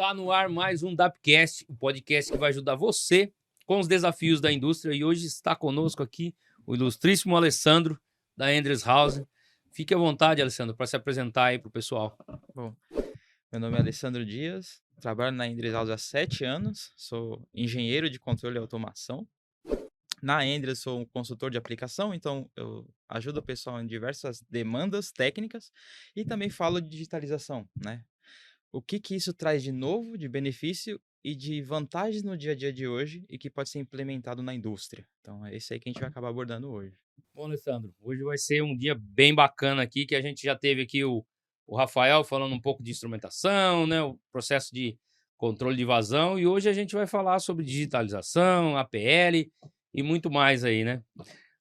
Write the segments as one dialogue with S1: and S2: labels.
S1: Tá no ar mais um Dapcast, o podcast que vai ajudar você com os desafios da indústria. E hoje está conosco aqui o ilustríssimo Alessandro, da Endres House. Fique à vontade, Alessandro, para se apresentar aí para o pessoal.
S2: Bom, meu nome é Alessandro Dias, trabalho na Endres House há 7 anos, sou engenheiro de controle e automação. Na Endres sou um consultor de aplicação, então eu ajudo o pessoal em diversas demandas técnicas e também falo de digitalização, né? O que isso traz de novo, de benefício e de vantagens no dia a dia de hoje e que pode ser implementado na indústria. Então é isso aí que a gente vai acabar abordando hoje.
S1: Bom, Alessandro, hoje vai ser um dia bem bacana aqui, que a gente já teve aqui o Rafael falando um pouco de instrumentação, né, o processo de controle de vazão, e hoje a gente vai falar sobre digitalização, APL e muito mais aí, né?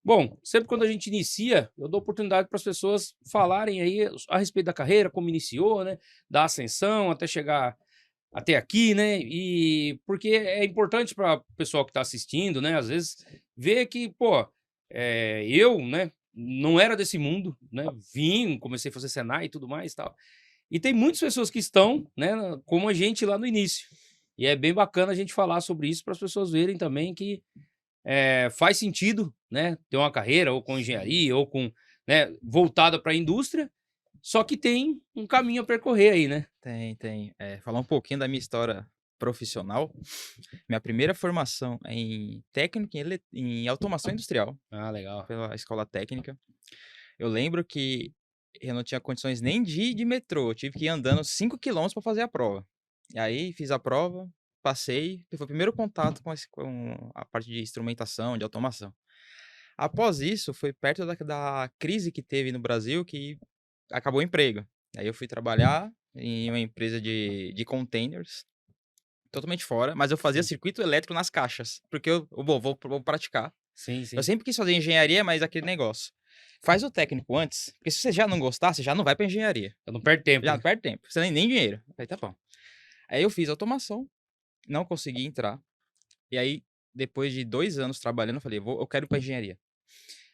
S1: Bom, sempre quando a gente inicia, eu dou oportunidade para as pessoas falarem aí a respeito da carreira, como iniciou, né, da ascensão até chegar até aqui, né? E porque é importante para o pessoal que está assistindo, né? Às vezes ver que, pô, eu, né? Não era desse mundo, né? Vim, comecei a fazer Senai e tudo mais, e tal. E tem muitas pessoas que estão, né? Como a gente lá no início. E é bem bacana a gente falar sobre isso para as pessoas verem também que faz sentido, né? Ter uma carreira ou com
S2: Sim.
S1: engenharia ou com, né? Voltada para a indústria. Só que tem um caminho a percorrer aí, né?
S2: Tem. Falar um pouquinho da minha história profissional. Minha primeira formação é em técnica em automação industrial,
S1: Ah, legal.
S2: pela escola técnica. Eu lembro que eu não tinha condições nem de ir de metrô, eu tive que ir andando 5 quilômetros para fazer a prova. E aí fiz a prova, passei, e foi o primeiro contato com a parte de instrumentação, de automação. Após isso, foi perto da crise que teve no Brasil que acabou o emprego. Aí eu fui trabalhar em uma empresa de containers, totalmente fora, mas eu fazia
S1: Sim,
S2: circuito elétrico nas caixas, porque vou praticar.
S1: sim,
S2: Eu
S1: sim.
S2: sempre quis fazer engenharia, mas aquele negócio. Faz o técnico antes, porque se você já não gostar, você já não vai pra engenharia.
S1: Eu não perco tempo,
S2: Já
S1: né?
S2: não perde tempo, você nem dinheiro. Aí tá bom. Aí eu fiz automação, não consegui entrar. E aí, depois de 2 anos trabalhando, eu falei, eu quero ir pra engenharia.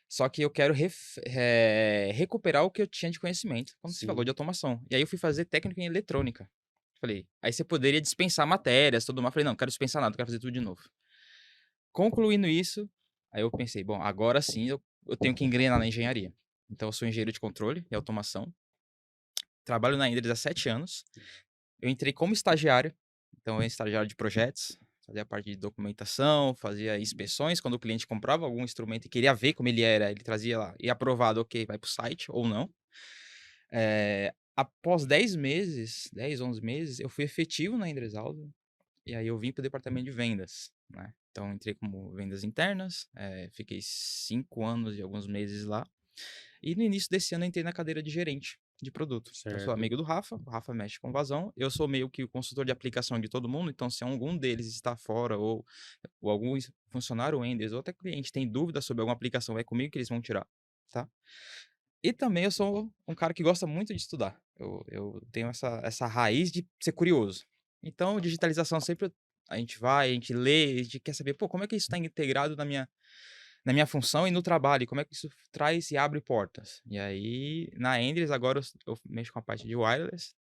S2: Só que eu quero recuperar o que eu tinha de conhecimento, como você falou,
S1: Sim.
S2: de automação. E aí eu fui fazer técnico em eletrônica. Falei, aí você poderia dispensar matérias, tudo mais. Falei, não, não quero dispensar nada, quero fazer tudo de novo. Concluindo isso, aí eu pensei, bom, agora sim eu tenho que engrenar na engenharia. Então eu sou engenheiro de controle e automação. Trabalho na Indres há 7 anos. Eu entrei como estagiário, então eu era estagiário de projetos, fazia a parte de documentação, fazia inspeções quando o cliente comprava algum instrumento e queria ver como ele era, ele trazia lá e aprovado, ok, vai para o site ou não. Após 10 meses, 10, 11 meses, eu fui efetivo na Indrasaldo e aí eu vim para o departamento de vendas, né? Então entrei como vendas internas, fiquei 5 anos e alguns meses lá. E no início desse ano eu entrei na cadeira de gerente de produto. Então eu sou
S1: Certo.
S2: amigo do Rafa, o Rafa mexe com vazão, eu sou meio que o consultor de aplicação de todo mundo, então se algum deles está fora ou algum funcionário Windows ou até cliente tem dúvida sobre alguma aplicação, é comigo que eles vão tirar, tá? E também eu sou um cara que gosta muito de estudar. Eu tenho essa raiz de ser curioso. Então, digitalização sempre a gente vai, a gente lê, a gente quer saber, pô, como é que isso está integrado na minha função e no trabalho, como é que isso traz e abre portas. E aí, na Endres, agora eu mexo com a parte de wireless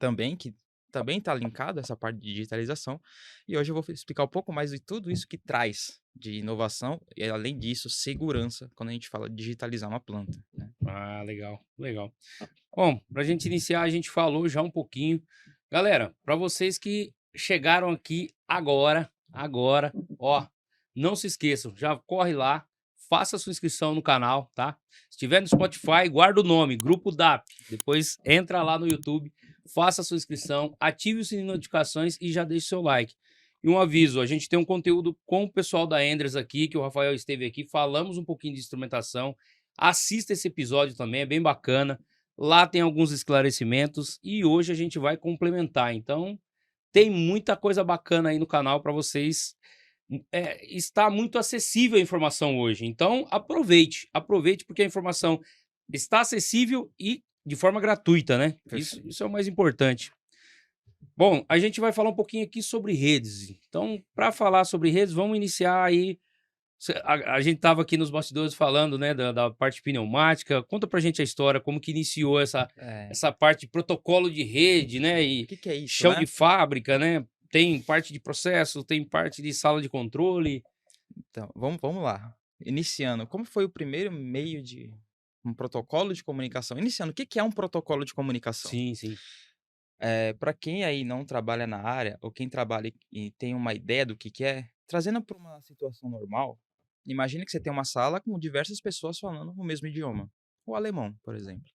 S2: também, que também está linkado a essa parte de digitalização. E hoje eu vou explicar um pouco mais de tudo isso que traz de inovação e, além disso, segurança quando a gente fala de digitalizar uma planta, né?
S1: Ah, legal, legal. Bom, para a gente iniciar, a gente falou já um pouquinho. Galera, para vocês que chegaram aqui agora, ó, não se esqueçam, já corre lá, faça sua inscrição no canal, tá? Se estiver no Spotify, guarda o nome, Grupo DAP. Depois entra lá no YouTube, faça sua inscrição, ative o sininho de notificações e já deixe seu like. E um aviso, a gente tem um conteúdo com o pessoal da Endres aqui, que o Rafael esteve aqui, falamos um pouquinho de instrumentação. Assista esse episódio também, é bem bacana. Lá tem alguns esclarecimentos e hoje a gente vai complementar. Então, tem muita coisa bacana aí no canal para vocês. Está muito acessível a informação hoje. Então, aproveite porque a informação está acessível e de forma gratuita, né?
S2: Perfeito.
S1: Isso é o mais importante. Bom, a gente vai falar um pouquinho aqui sobre redes. Então, para falar sobre redes, vamos iniciar aí A gente tava aqui nos bastidores falando, né, da parte pneumática. Conta pra gente a história, como que iniciou
S2: É,
S1: essa parte de protocolo de rede, né,
S2: o
S1: e
S2: que que é isso,
S1: chão de
S2: né?
S1: fábrica, né? Tem parte de processo, tem parte de sala de controle.
S2: Então, vamos lá. Iniciando, como foi o primeiro meio de um protocolo de comunicação? Iniciando, o que que é um protocolo de comunicação?
S1: Sim, sim.
S2: Para quem aí não trabalha na área, ou quem trabalha e tem uma ideia do que é, trazendo para uma situação normal, imagine que você tem uma sala com diversas pessoas falando o mesmo idioma, o alemão, por exemplo.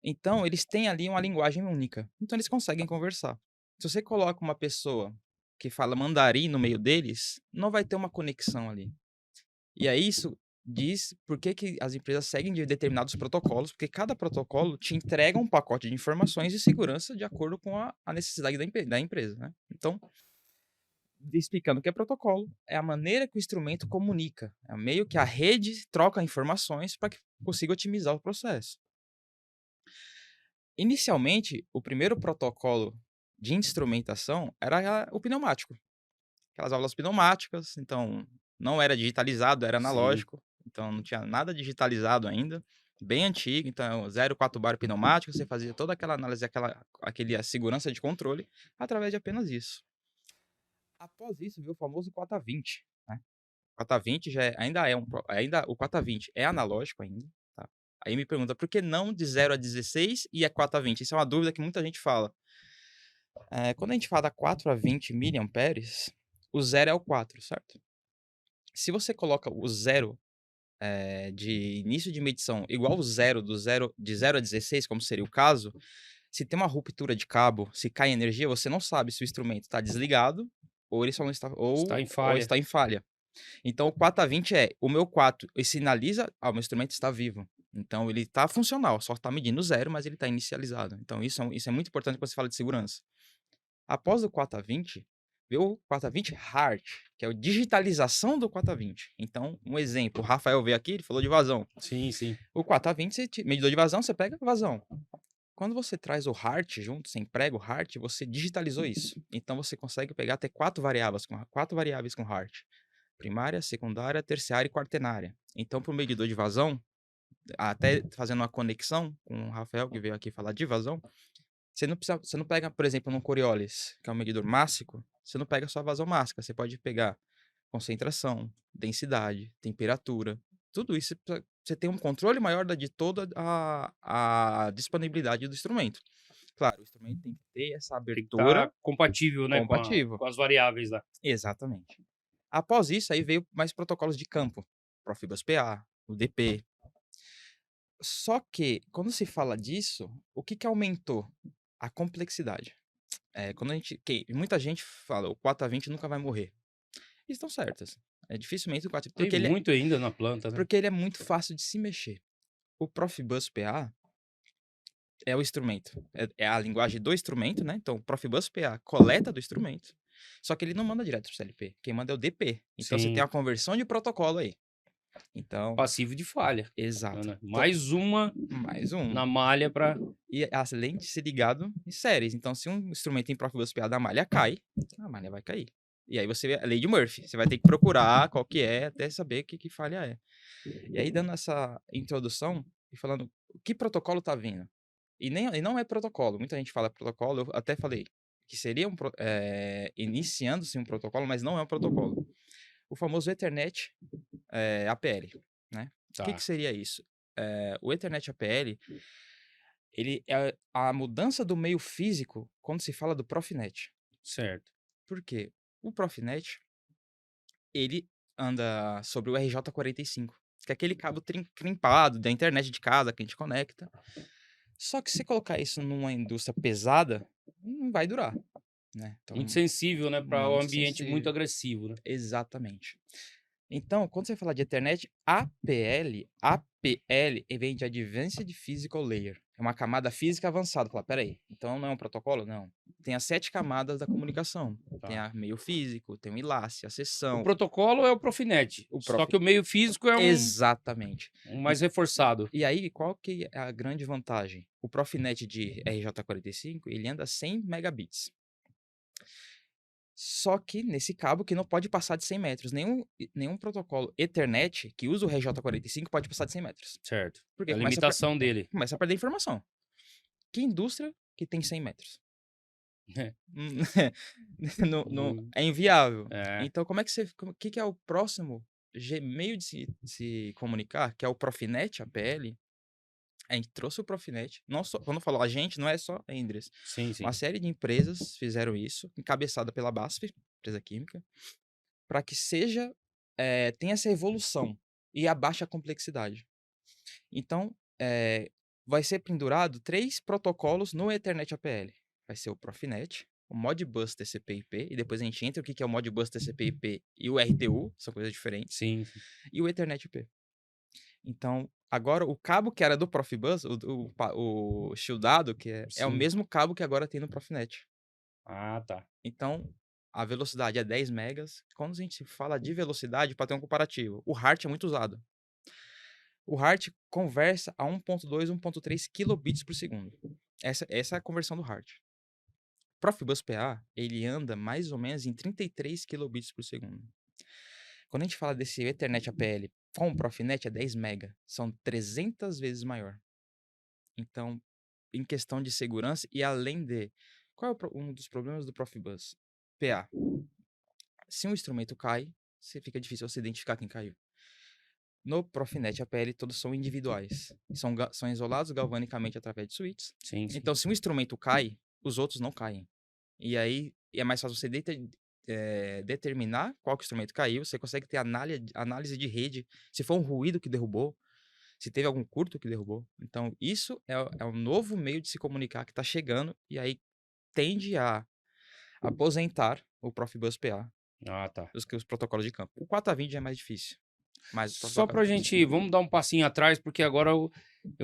S2: Então, eles têm ali uma linguagem única, então eles conseguem conversar. Se você coloca uma pessoa que fala mandarim no meio deles, não vai ter uma conexão ali. E aí isso diz por que que as empresas seguem de determinados protocolos, porque cada protocolo te entrega um pacote de informações de segurança de acordo com a necessidade da empresa, né. Então, explicando o que é protocolo, é a maneira que o instrumento comunica, é meio que a rede troca informações para que consiga otimizar o processo. Inicialmente, o primeiro protocolo de instrumentação era o pneumático. Aquelas aulas pneumáticas, então não era digitalizado, era
S1: Sim.
S2: analógico, então não tinha nada digitalizado ainda, bem antigo, então 0,4 bar pneumático, você fazia toda aquela análise, a segurança de controle, através de apenas isso. Após isso veio o famoso 4A20, né. 4A20 já ainda é ainda o 4A20 é analógico ainda, tá. Aí me pergunta: "Por que não de 0 a 16 e é 4A20?" Isso é uma dúvida que muita gente fala. Quando a gente fala 4 a 20 miliamperes, o zero é o 4, certo? Se você coloca o zero, de início de medição igual o zero do zero de 0 a 16, como seria o caso, se tem uma ruptura de cabo, se cai energia, você não sabe se o instrumento está desligado ou ele só não está
S1: Está em
S2: ou
S1: falha.
S2: está em falha. Então o 4 a 20 é, o meu 4 ele sinaliza: "Ah, o meu instrumento está vivo". Então ele está funcional, só está medindo zero, mas ele está inicializado. Então isso é muito importante quando se fala de segurança. Após o 4A20, veio o 4A20 Hard, que é a digitalização do 4A20. Então, um exemplo, o Rafael veio aqui, ele falou de vazão.
S1: Sim, sim.
S2: O 4A20, medidor de vazão, você pega vazão. Quando você traz o HART junto, você emprega o HART, você digitalizou isso. Então você consegue pegar até quatro variáveis com HART. Primária, secundária, terciária e quaternária. Então, para o medidor de vazão, até fazendo uma conexão com o Rafael, que veio aqui falar de vazão, você não pega, por exemplo, num Coriolis, que é um medidor mássico, você não pega só a vazão mássica, você pode pegar concentração, densidade, temperatura, tudo isso pra você ter um controle maior de toda a disponibilidade do instrumento. Claro, o instrumento tem que ter essa
S1: Tem que estar
S2: abertura
S1: compatível, né,
S2: compatível.
S1: com as variáveis lá.
S2: Exatamente. Após isso, aí veio mais protocolos de campo, Profibus PA, o DP. Só que, quando se fala disso, o que que aumentou? A complexidade. Quando a gente muita gente fala: "O 4A20 nunca vai morrer". E estão certas. É dificilmente o 4
S1: Tem muito ainda na planta, né.
S2: porque ele é muito fácil de se mexer. O Profibus PA é o instrumento, é a linguagem do instrumento, né, então o Profibus PA coleta do instrumento, só que ele não manda direto para o CLP, quem manda é o DP. Então você tem
S1: Sim,
S2: a conversão de protocolo aí. Então
S1: passivo de falha,
S2: exato.
S1: né.
S2: Então
S1: Mais uma
S2: mais um.
S1: na malha para
S2: E além de ser ligado em séries, então se um instrumento em Profibus PA da malha cai, a malha vai cair. E aí você a lei de Murphy, você vai ter que procurar qual que é, até saber que falha é. E aí dando essa introdução e falando o que protocolo tá vindo. E não é protocolo, muita gente fala protocolo, eu até falei que seria iniciando-se um protocolo, mas não é um protocolo. O famoso Ethernet, APL, né. O que que
S1: tá,
S2: seria isso? O Ethernet APL, ele é a mudança do meio físico quando se fala do Profinet.
S1: certo.
S2: Por quê? O Profinet, ele anda sobre o RJ45, que é aquele cabo crimpado da internet de casa que a gente conecta. Só que se colocar isso numa indústria pesada, não vai durar, né.
S1: Muito
S2: Então,
S1: sensível, né, para o
S2: muito
S1: ambiente muito
S2: sensível.
S1: agressivo, né.
S2: Exatamente. Então, quando você fala de Ethernet, APL vem de Advanced Physical Layer. É uma camada física avançada. Fala: "Espera aí, então não é um protocolo?" Não. Tem as 7 camadas da comunicação. Tem
S1: Tá.
S2: a meio físico, tem o enlace, a
S1: O
S2: seção,
S1: protocolo é o Profinet,
S2: o
S1: só
S2: prof
S1: que o meio físico é
S2: exatamente.
S1: um
S2: E
S1: mais reforçado.
S2: e aí, qual que é a grande vantagem? O Profinet de RJ45, ele anda 100 megabits. Só que nesse cabo que não pode passar de 100 metros. Nenhum protocolo Ethernet que usa o RJ45 pode passar de 100 metros.
S1: Certo.
S2: Porque
S1: A limitação dele.
S2: começa a perder informação. Que indústria que tem 100 metros? Hum,
S1: Hum,
S2: é inviável.
S1: É,
S2: Então, o que, que é o próximo meio de se comunicar, que é o Profinet, a PL? A gente trouxe o Profinet. Não só, quando eu falo a gente, não é só a Endress.
S1: sim,
S2: Uma
S1: sim.
S2: série de empresas fizeram isso, encabeçada pela BASF, empresa química, para que tenha essa evolução e abaixe a complexidade. Então, vai ser pendurado 3 protocolos no Ethernet APL. Vai ser o Profinet, o Modbus TCP/IP, e depois a gente entra o que é o Modbus TCP/IP e o RTU, são coisas diferentes,
S1: Sim, sim.
S2: e o Ethernet IP. Então, agora o cabo que era do Profibus, o shieldado, é o
S1: Sim.
S2: mesmo cabo que agora tem no Profinet.
S1: Ah, tá.
S2: Então, a velocidade é 10 megas. Quando a gente fala de velocidade, para ter um comparativo, o HART é muito usado. O HART conversa a 1.2, 1.3 kilobits por segundo. Essa é a conversão do HART. Profibus PA, ele anda mais ou menos em 33 kilobits por segundo. Quando a gente fala desse Ethernet APL com o Profinet, é 10 mega. São 300 vezes maior. Então, em questão de segurança e além de... Qual é um dos problemas do Profibus? PA. Se um instrumento cai, fica difícil você identificar quem caiu. No Profinet APL, todos são individuais. São isolados galvanicamente através de switches.
S1: Sim, sim.
S2: Então, se um instrumento cai, os outros não caem. E aí, é mais fácil você determinar qual que instrumento caiu. Você consegue ter análise de rede. Se foi um ruído que derrubou, se teve algum curto que derrubou. Então, isso é um novo meio de se comunicar que está chegando. E aí, tende a aposentar o Profibus PA
S1: Ah, tá.
S2: dos que os protocolos de campo. O 4A20 já é mais difícil. Mas o
S1: Só
S2: protocolo
S1: pra
S2: é difícil.
S1: gente, vamos dar um passinho atrás, porque agora eu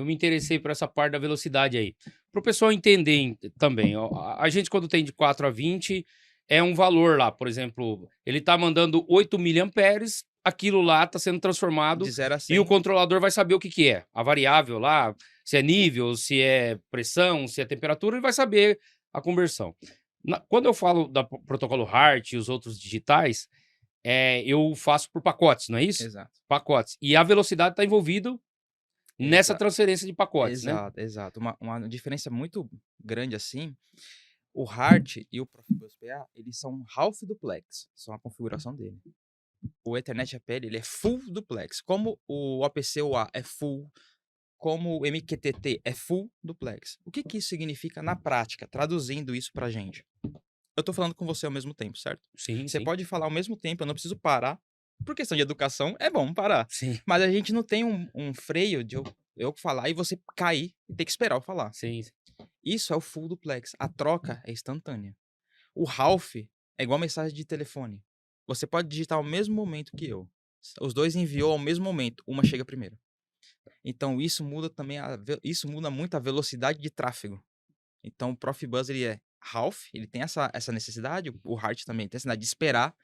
S1: me interessei por essa parte da velocidade aí. Para o pessoal entender também, ó, a gente quando tem de 4 a 20 é um valor lá, por exemplo, ele tá mandando 8 miliamperes, aquilo lá está sendo transformado
S2: De 0 a
S1: e o
S2: 100,
S1: controlador vai saber o que que é. A variável lá, se é nível, se é pressão, se é temperatura, ele vai saber a conversão. Quando eu falo da protocolo HART e os outros digitais, eu faço por pacotes, não é isso?
S2: exato.
S1: Pacotes. E a velocidade está envolvido nessa
S2: Exa
S1: transferência de pacotes, né?
S2: exato, exato. Uma diferença muito grande assim, o HART e o Profibus PA, eles são half duplex, são a configuração dele. O Ethernet APL, ele é full duplex, como o OPC-UA é full, como o MQTT é full duplex. O que que isso significa na prática, traduzindo isso pra gente? Eu tô falando com você ao mesmo tempo, certo?
S1: Sim,
S2: Você
S1: sim.
S2: pode falar ao mesmo tempo, eu não preciso parar. Por questão de educação, é bom parar.
S1: Sim,
S2: Mas a gente não tem um freio de eu falar e você cair e ter que esperar eu falar.
S1: sim.
S2: Isso é o full duplex. A troca é instantânea. O half é igual mensagem de telefone. Você pode digitar ao mesmo momento que eu. Os dois enviou ao mesmo momento, uma chega primeiro. Então isso muda também isso muda muito a velocidade de tráfego. Então o Profibus ele é half, ele tem essa necessidade, o HART também tem a necessidade de esperar.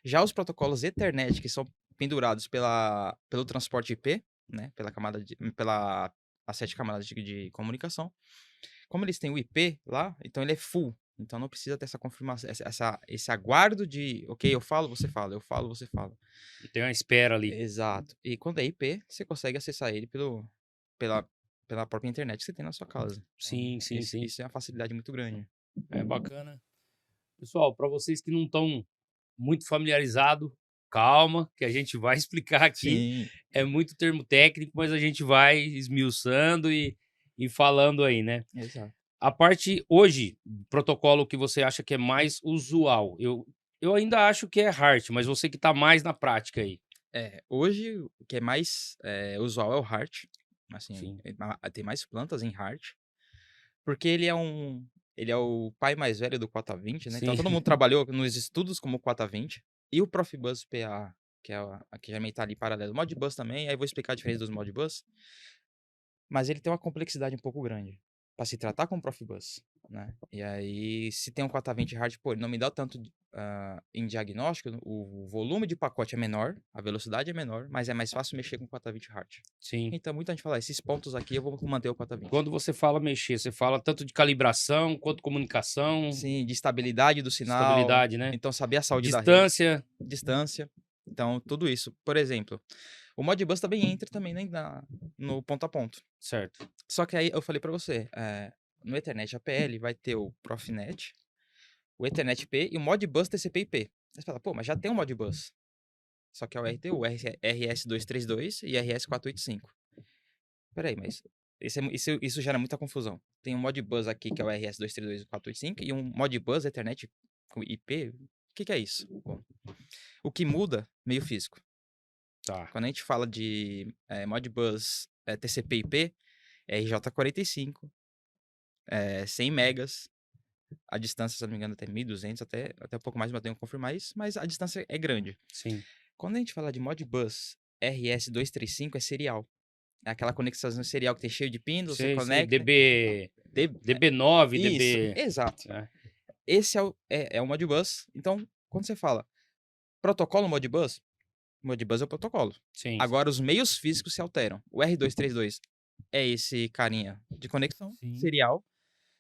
S2: Já os protocolos Ethernet, que são pendurados pelo transporte IP, né, pela as 7 camadas de comunicação, como eles têm o IP lá, então ele é full. Então não precisa ter essa confirmação, esse aguardo de, ok, eu falo, você fala, eu falo, você fala.
S1: Tem uma espera ali.
S2: Exato. E quando é IP, você consegue acessar ele pela, pela própria internet que você tem na sua casa. Então,
S1: Sim, sim, sim.
S2: isso é uma facilidade muito grande.
S1: É bacana. Pessoal, para vocês que não estão muito familiarizados, calma, que a gente vai explicar aqui.
S2: Sim,
S1: É muito termo técnico, mas a gente vai esmiuçando e falando aí, né?
S2: exato.
S1: A parte hoje, protocolo que você acha que é mais usual, eu ainda acho que é HART, mas você que está mais na prática aí.
S2: Hoje o que é mais usual é o Heart. Assim,
S1: Sim,
S2: tem mais plantas em Heart. Porque ele é o pai mais velho do 4A20, né? Então
S1: sim,
S2: todo mundo trabalhou nos estudos como 4A20. E o Profibus PA, que é a que também tá ali paralelo. O Modbus também, aí eu vou explicar a diferença dos Modbus. Mas ele tem uma complexidade um pouco grande para se tratar com o Profibus. né? E aí, se tem um 420 Hz, pô, ele não me dá tanto em diagnóstico, o volume de pacote é menor, a velocidade é menor, mas é mais fácil mexer com 420 Hz.
S1: Sim.
S2: Então, muita gente fala, esses pontos aqui eu vou manter o 420.
S1: Quando você fala mexer, você fala tanto de calibração quanto comunicação,
S2: Sim, de estabilidade do sinal,
S1: estabilidade, né?
S2: então saber a saúde da rede,
S1: Distância,
S2: distância. Então, tudo isso. Por exemplo, o Modbus também entra também, né, no ponto a ponto.
S1: certo.
S2: Só que aí eu falei pra você, no Ethernet APL vai ter o Profinet, o Ethernet IP e o Modbus TCP/IP. Aí você fala, pô, mas já tem o Modbus. Só que é o RTU, RS232 e RS485. Peraí, mas isso gera muita confusão. Tem um Modbus aqui que é o RS232 e 485 e um Modbus Ethernet com IP. O que é isso? Bom, o que muda, meio físico.
S1: Tá.
S2: Quando a gente fala de Modbus TCP/IP, é RJ45, 100 megas. A distância, se eu não me engano, até 1.200, até um pouco mais, mas eu tenho que confirmar isso. Mas a distância é grande.
S1: Sim.
S2: Quando a gente fala de Modbus RS235, é serial. É aquela conexão serial que tem cheio de pins, você
S1: Sei.
S2: conecta. D-
S1: DB9,
S2: Isso,
S1: DB.
S2: exato.
S1: É,
S2: Esse é o Modbus. Então, quando você fala protocolo Modbus é o protocolo.
S1: sim.
S2: Agora, os meios físicos se alteram. O R232 é esse carinha de conexão
S1: Sim.
S2: serial.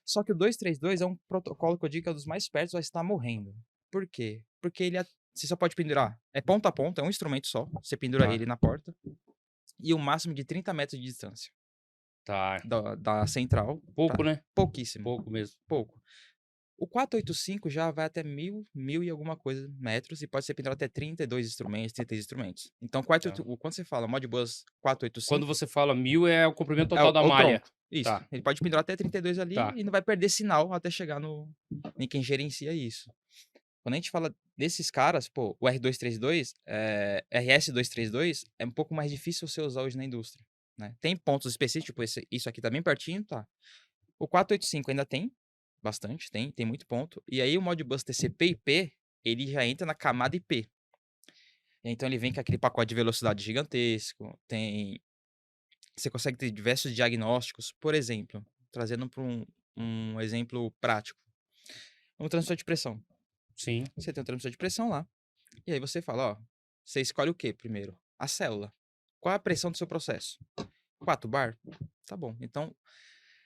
S2: Só que o 232 é um protocolo que eu digo que é um dos mais perto, vai estar morrendo. Por quê? Porque você só pode pendurar. É ponta a ponta, é um instrumento só. Você pendura
S1: Tá.
S2: ele na porta. E o máximo de 30 metros de distância
S1: Tá.
S2: da central.
S1: Pouco, né?
S2: Pouquíssimo.
S1: Pouco mesmo.
S2: Pouco. O 485 já vai até 1.000 e alguma coisa metros e pode ser pendurado até 32 instrumentos, 30 instrumentos. Então,
S1: Tá.
S2: quando você fala Modbus
S1: Quando
S2: 485,
S1: você fala 1000 é o comprimento
S2: é
S1: total da
S2: o
S1: malha.
S2: tronco. Isso.
S1: Tá.
S2: Ele pode pendurar até 32 ali
S1: Tá.
S2: e não vai perder sinal até chegar em quem gerencia isso. Quando a gente fala desses caras, pô, o R232, RS232, é um pouco mais difícil você usar hoje na indústria, né? Tem pontos específicos, tipo isso aqui tá bem pertinho, tá? O 485 ainda tem bastante, tem muito ponto. E aí o Modbus TCP/IP, ele já entra na camada IP. Então ele vem com aquele pacote de velocidade gigantesco, você consegue ter diversos diagnósticos. Por exemplo, trazendo para um exemplo prático, um transfer de pressão.
S1: Sim.
S2: Você tem um transfer de pressão lá, e aí você fala, ó, você escolhe o que primeiro? A célula. Qual é a pressão do seu processo? 4 bar? Tá bom. Então,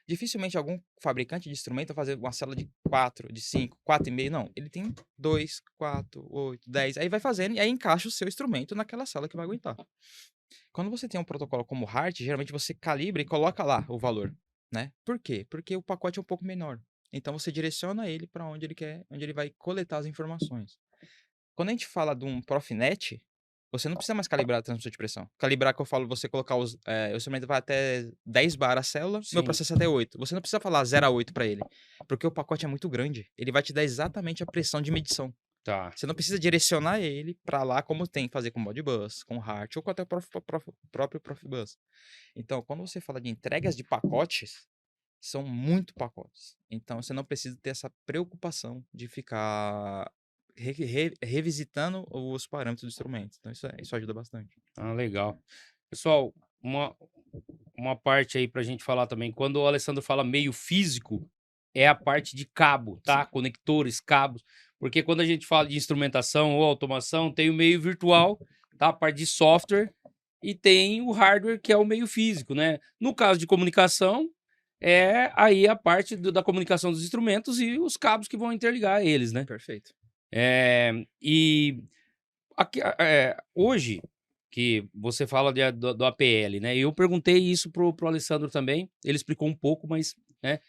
S2: dificilmente algum fabricante de instrumento vai fazer uma célula de 4, de 5, 4,5. Não, ele tem 2, 4, 8, 10. Aí vai fazendo e aí encaixa o seu instrumento naquela célula que vai aguentar. Quando você tem um protocolo como o HART, geralmente você calibra e coloca lá o valor, né? Por quê? Porque o pacote é um pouco menor. Então você direciona ele para onde ele quer, onde ele vai coletar as informações. Quando a gente fala de um Profinet, você não precisa mais calibrar a transmissão de pressão. Calibrar que eu falo, você colocar o instrumento vai até 10 bar a célula, meu
S1: Sim.
S2: processo é até 8. Você não precisa falar 0 a 8 para ele, porque o pacote é muito grande. Ele vai te dar exatamente a pressão de medição.
S1: Tá.
S2: Você não precisa direcionar ele para lá como tem que fazer com o Modbus, com o HART ou com até o próprio Profibus. Então, quando você fala de entregas de pacotes, são muito pacotes. Então, você não precisa ter essa preocupação de ficar revisitando os parâmetros do instrumento. Então, isso ajuda bastante.
S1: Ah, legal. Pessoal, uma parte aí pra gente falar também. Quando o Alessandro fala meio físico, é a parte de cabo, tá? Conectores, cabos. Porque quando a gente fala de instrumentação ou automação, tem o meio virtual, tá? A parte de software e tem o hardware, que é o meio físico, né? No caso de comunicação, é aí a parte da comunicação dos instrumentos e os cabos que vão interligar eles, né?
S2: Perfeito.
S1: E aqui, hoje, que você fala do APL, né? Eu perguntei isso pro Alessandro também, ele explicou um pouco, mas, né,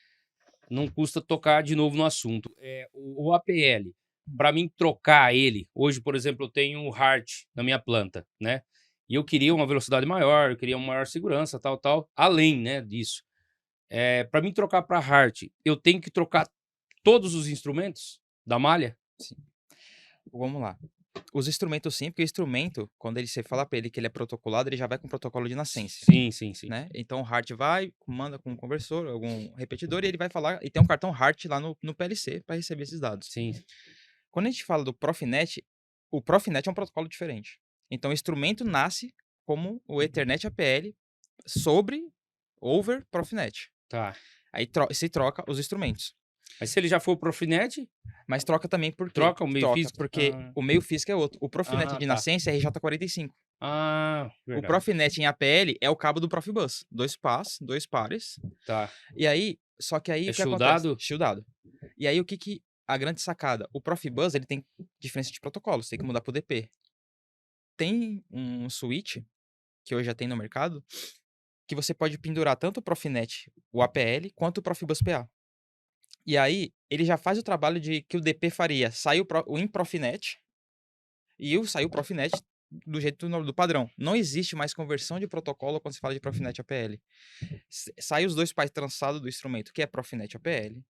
S1: não custa tocar de novo no assunto. O APL, para mim trocar ele, hoje, por exemplo, eu tenho o Heart na minha planta, né? E eu queria uma velocidade maior, eu queria uma maior segurança, tal, além, né, disso. Para mim trocar para Heart, eu tenho que trocar todos os instrumentos da malha?
S2: Sim. Vamos lá. Os instrumentos sim, porque o instrumento, quando você fala para ele que ele é protocolado, ele já vai com protocolo de nascença.
S1: Sim.
S2: Né? Então o HART vai, manda com um conversor, algum repetidor, e ele vai falar, e tem um cartão HART lá no PLC para receber esses dados.
S1: Sim.
S2: Quando a gente fala do Profinet, o Profinet é um protocolo diferente. Então o instrumento nasce como o Ethernet APL over Profinet.
S1: Tá.
S2: Aí se troca os instrumentos.
S1: Mas se ele já for Profinet,
S2: Mas troca também por quê?
S1: troca o meio
S2: Troca,
S1: físico?
S2: porque o meio físico é outro. O Profinet de
S1: Tá.
S2: nascença é RJ45. O
S1: Verdade.
S2: Profinet em APL é o cabo do Profibus. 2 pás, 2 pares.
S1: Tá.
S2: E aí, só que aí
S1: É
S2: o que acontece?
S1: shieldado?
S2: Shieldado. E aí o que que a grande sacada? O Profibus, ele tem diferença de protocolos, tem que mudar pro DP. Tem um switch que hoje já tem no mercado, que você pode pendurar tanto o Profinet, o APL, quanto o Profibus PA. E aí, ele já faz o trabalho de que o DP faria. Sai o InProfinet e sai o Profinet do jeito do padrão. Não existe mais conversão de protocolo quando se fala de Profinet APL. Sai os dois pais trançados do instrumento, que é Profinet APL,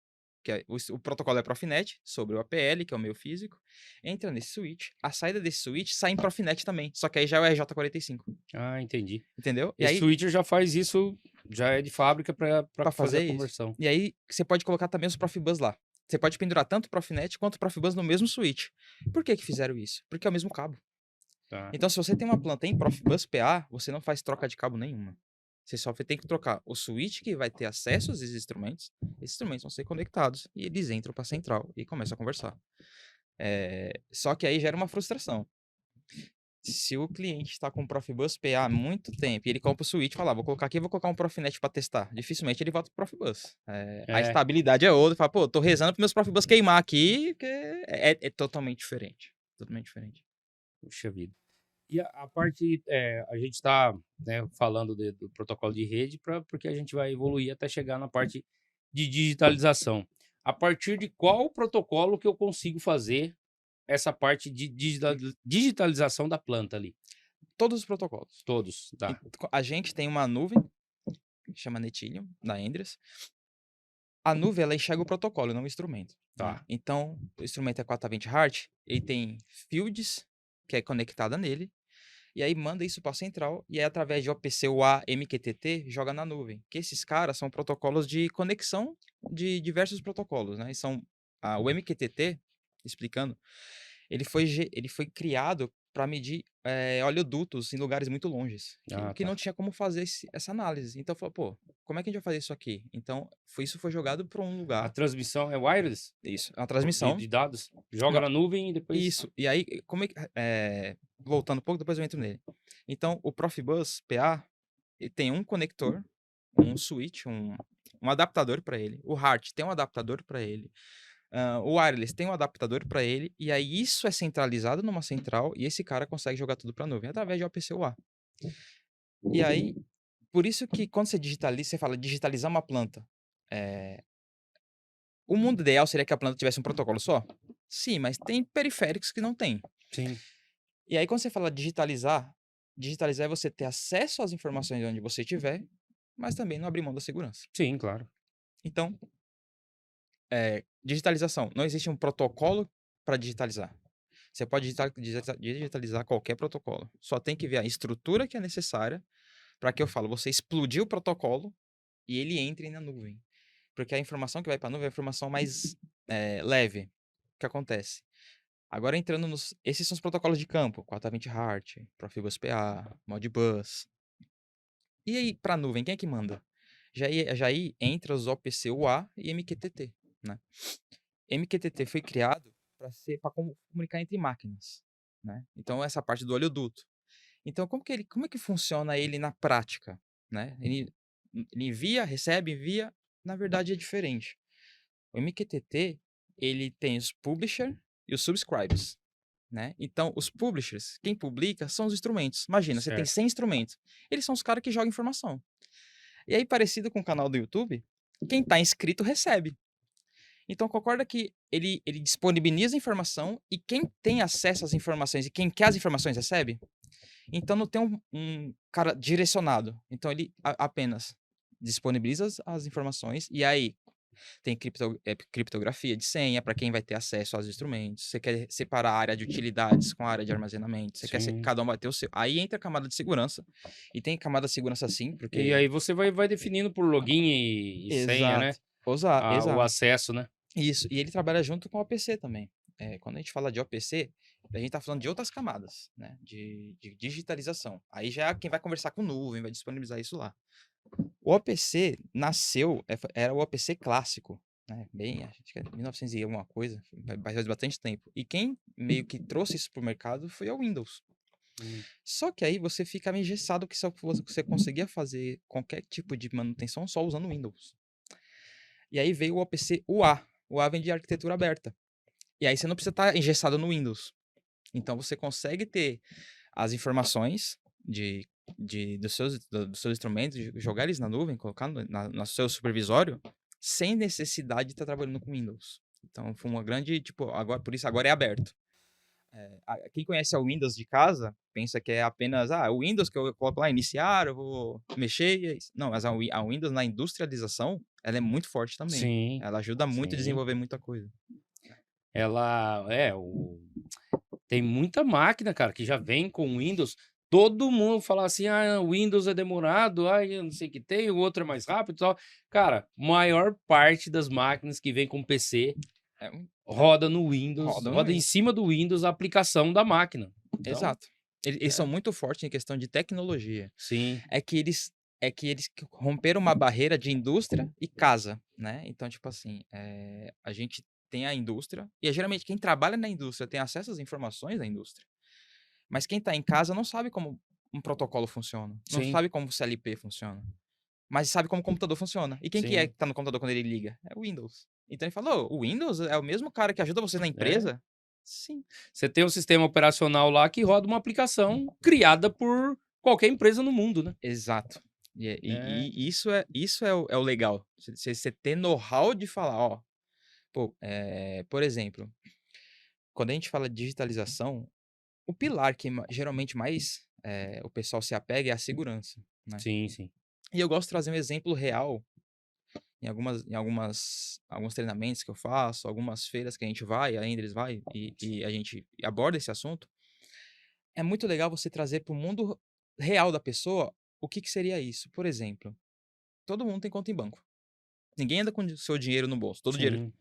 S2: que é, o protocolo é Profinet sobre o APL, que é o meio físico, entra nesse switch, a saída desse switch sai em Profinet também, só que aí já é o RJ45,
S1: Entendi.
S2: entendeu? E
S1: Esse
S2: aí,
S1: switcher já faz isso, já é de fábrica para
S2: para
S1: fazer a
S2: fazer isso,
S1: conversão.
S2: e aí você pode colocar também os Profibus lá. Você pode pendurar tanto o Profinet quanto o Profibus no mesmo switch. Por que que fizeram isso? Porque é o mesmo cabo.
S1: Tá.
S2: Então, se você tem uma planta em Profibus PA, você não faz troca de cabo nenhuma. Você só tem que trocar o switch que vai ter acesso a esses instrumentos. Esses instrumentos vão ser conectados e eles entram para a central e começam a conversar. Só que aí gera uma frustração. Se o cliente está com o Profibus PA há muito tempo e ele compra o switch e fala, vou colocar aqui e vou colocar um Profinet para testar. Dificilmente ele volta pro Profibus. A
S1: É,
S2: estabilidade é outra. Fala, pô, tô rezando para meus Profibus queimar aqui, porque é totalmente diferente. Totalmente diferente.
S1: puxa vida. E a parte, a gente está falando do protocolo de rede porque a gente vai evoluir até chegar na parte de digitalização. A partir de qual protocolo que eu consigo fazer essa parte de digitalização da planta ali?
S2: Todos os protocolos.
S1: Todos, tá.
S2: A gente tem uma nuvem, que chama Netilium, da Endress. A nuvem, ela enxerga o protocolo, não o instrumento. Né?
S1: Tá.
S2: Então, o instrumento é 420 Hz, ele tem fields, que é conectada nele, e aí manda isso para a central, e aí através de OPC UA MQTT, joga na nuvem. Que esses caras são protocolos de conexão de diversos protocolos, né? E são, o MQTT, explicando, ele foi criado para medir oleodutos em lugares muito longes, que
S1: Tá.
S2: não tinha como fazer essa análise. Então, falou, pô, como é que a gente vai fazer isso aqui? Então, isso foi jogado para um
S1: A
S2: lugar.
S1: transmissão é wireless
S2: Isso, é uma
S1: de,
S2: transmissão.
S1: de dados? Joga na nuvem e depois...
S2: Isso. E aí, voltando um pouco, depois eu entro nele. Então, o Profibus PA ele tem um conector, um switch, um adaptador para ele. O Heart tem um adaptador para ele. O Wireless tem um adaptador para ele. E aí, isso é centralizado numa central. E esse cara consegue jogar tudo para a nuvem através de OPC UA. E aí, por isso que quando você digitaliza, você fala digitalizar uma planta. O mundo ideal seria que a planta tivesse um protocolo só? Sim, mas tem periféricos que não tem.
S1: Sim.
S2: E aí, quando você fala digitalizar, digitalizar é você ter acesso às informações onde você estiver, mas também não abrir mão da segurança.
S1: Sim, claro.
S2: Então, digitalização. Não existe um protocolo para digitalizar. Você pode digitalizar qualquer protocolo. Só tem que ver a estrutura que é necessária para que eu falo, você explodir o protocolo e ele entre na nuvem. Porque a informação que vai para a nuvem é a informação mais leve. O que acontece? Agora entrando nos... Esses são os protocolos de campo. 420 Hz, Profibus PA, Modbus. E aí, para a nuvem, quem é que manda? Já aí entra os OPC UA e MQTT. Né? MQTT foi criado para comunicar entre máquinas. Né? Então, essa parte do oleoduto. Então, como é que funciona ele na prática? Né? Ele envia, recebe, envia. Na verdade, é diferente. O MQTT, ele tem os publisher e os subscribers, né? Então, os publishers, quem publica são os instrumentos. Imagina, você tem
S1: Certo.
S2: 100 instrumentos. Eles são os caras que jogam informação. E aí, parecido com o canal do YouTube, quem está inscrito recebe. Então, concorda que ele disponibiliza informação e quem tem acesso às informações e quem quer as informações recebe? Então, não tem um cara direcionado. Então, ele apenas disponibiliza as informações e aí tem criptografia de senha para quem vai ter acesso aos instrumentos. Você quer separar a área de utilidades com a área de armazenamento. Você quer
S1: Sim.
S2: cada um vai ter o seu. Aí entra a camada de segurança. E tem camada de segurança sim,
S1: E
S2: porque.
S1: aí você vai definindo por login e senha, né?
S2: Exato.
S1: O
S2: Exato.
S1: acesso, né?
S2: Isso. E ele trabalha junto com o OPC também. Quando a gente fala de OPC, a gente está falando de outras camadas, né? De digitalização. Aí já é quem vai conversar com nuvem, vai disponibilizar isso lá. O OPC nasceu, era o OPC clássico, né? Bem, acho que é 1900 e alguma coisa, faz bastante tempo. E quem meio que trouxe isso pro mercado foi a Windows.
S1: Hum,
S2: Só que aí você fica engessado que só você conseguia fazer qualquer tipo de manutenção só usando Windows. E aí veio o OPC UA. O A vem de arquitetura aberta. E aí você não precisa estar engessado no Windows. Então você consegue ter as informações dos seus instrumentos, jogar eles na nuvem, colocar no seu supervisório, sem necessidade de estar trabalhando com Windows. Então foi uma grande, tipo, agora, por isso agora é aberto. Quem conhece o Windows de casa pensa que é apenas o Windows que eu coloco lá, iniciar, eu vou mexer e é isso. Não, mas a Windows na industrialização, ela é muito forte também.
S1: sim,
S2: Ela ajuda muito a
S1: sim.
S2: desenvolver muita coisa.
S1: Ela tem muita máquina, cara, que já vem com Windows. Todo mundo fala assim: ah, o Windows é demorado, ah, eu não sei o que tem, o outro é mais rápido e tal. Cara, maior parte das máquinas que vem com PC
S2: É,
S1: roda no Windows,
S2: roda no
S1: roda em
S2: Windows.
S1: cima do Windows a aplicação da máquina. Então,
S2: Exato. Eles são muito fortes em questão de tecnologia.
S1: sim,
S2: É que eles romperam uma barreira de indústria e casa, né. Então, tipo assim, a gente tem a indústria e geralmente quem trabalha na indústria tem acesso às informações da indústria. Mas quem tá em casa não sabe como um protocolo funciona, não
S1: sim,
S2: sabe como o CLP funciona, mas sabe como o computador funciona. E quem que
S1: sim.
S2: tá no computador quando ele liga? É o Windows. Então ele falou: "Ô, o Windows é o mesmo cara que ajuda você na
S1: É.
S2: empresa?" Sim.
S1: Você tem um sistema operacional lá que roda uma aplicação criada por qualquer empresa no mundo, né?
S2: Exato.
S1: É,
S2: E isso é o legal. Você ter know-how de falar, ó, pô, por exemplo, quando a gente fala de digitalização, o pilar que geralmente mais o pessoal se apega é a segurança, né?
S1: sim, sim.
S2: E eu gosto de trazer um exemplo real alguns treinamentos que eu faço, algumas feiras que a gente vai, a Endres vai e a gente aborda esse assunto. É muito legal você trazer para o mundo real da pessoa o que que seria isso. Por exemplo, todo mundo tem conta em banco. Ninguém anda com o seu dinheiro no bolso, todo dinheiro.
S1: Sim.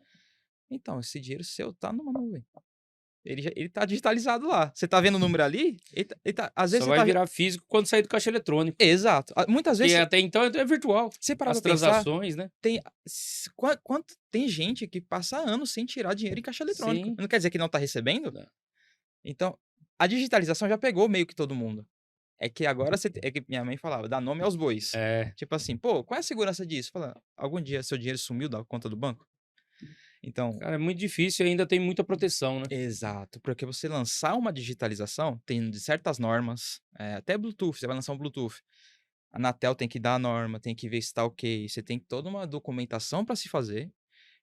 S2: Então, esse dinheiro seu tá numa nuvem. Ele tá digitalizado lá. Você tá vendo o número ali? Às vezes
S1: Só
S2: você
S1: vai
S2: tá
S1: virar físico quando sair do caixa eletrônico.
S2: exato. Muitas
S1: Que
S2: vezes
S1: até então é virtual.
S2: você parar
S1: As
S2: pra pensar,
S1: transações, né?
S2: tem quanto tem gente que passa anos sem tirar dinheiro em caixa eletrônico.
S1: Sim.
S2: Não quer dizer que não tá recebendo?
S1: Né.
S2: Então, a digitalização já pegou meio que todo mundo. É que agora é que minha mãe falava: "Dá nome aos bois".
S1: É.
S2: Tipo assim: "Pô, qual é a segurança disso?" Fala: "Algum dia seu dinheiro sumiu da conta do banco?" Então,
S1: Cara, é muito difícil e ainda tem muita proteção, né?
S2: exato, porque você lançar uma digitalização tem de certas normas, até Bluetooth, você vai lançar um Bluetooth, a Anatel tem que dar a norma, tem que ver se tá ok, você tem toda uma documentação para se fazer,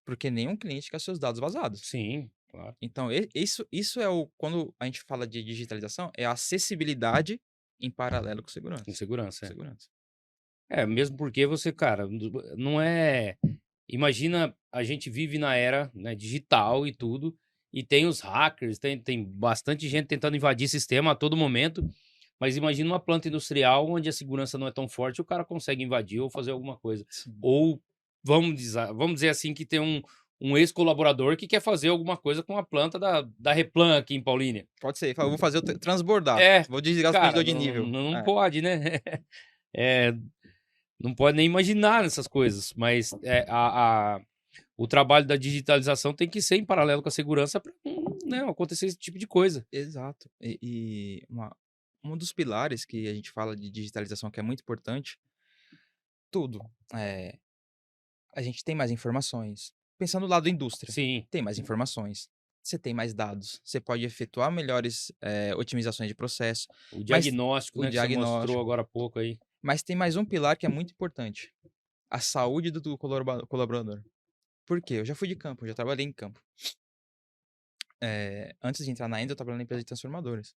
S2: porque nenhum cliente quer seus dados vazados.
S1: Sim, claro.
S2: Então isso é o quando a gente fala de digitalização, é a acessibilidade em paralelo com
S1: Com
S2: segurança.
S1: segurança, é.
S2: Segurança.
S1: É, mesmo porque você, cara, não é. Imagina, a gente vive na era, né, digital e tudo, e tem os hackers, tem bastante gente tentando invadir sistema a todo momento, mas imagina uma planta industrial onde a segurança não é tão forte, o cara consegue invadir ou fazer alguma coisa.
S2: Sim.
S1: Ou vamos dizer assim que tem um ex-colaborador que quer fazer alguma coisa com a planta da Replan aqui em Paulínia.
S2: Pode ser, fala: "Vou fazer o transbordar,
S1: É,
S2: vou desligar os
S1: cara,
S2: medidor de
S1: não,
S2: nível".
S1: não
S2: É,
S1: pode, né? É, não pode nem imaginar nessas coisas, mas o trabalho da digitalização tem que ser em paralelo com a segurança para não acontecer esse tipo de coisa.
S2: exato. Um dos pilares que a gente fala de digitalização que é muito importante, tudo, eh, a gente tem mais informações. Pensando do lado da indústria,
S1: Sim,
S2: tem mais informações, você tem mais dados, você pode efetuar melhores, otimizações de processo,
S1: o
S2: mas
S1: diagnóstico,
S2: o
S1: né, que você mostrou
S2: diagnóstico.
S1: agora há pouco aí.
S2: Mas tem mais um pilar que é muito importante, a saúde do colaborador. Por quê? Eu já fui de campo, eu já trabalhei em campo. Antes de entrar na Endo, eu trabalhei na empresa de transformadores.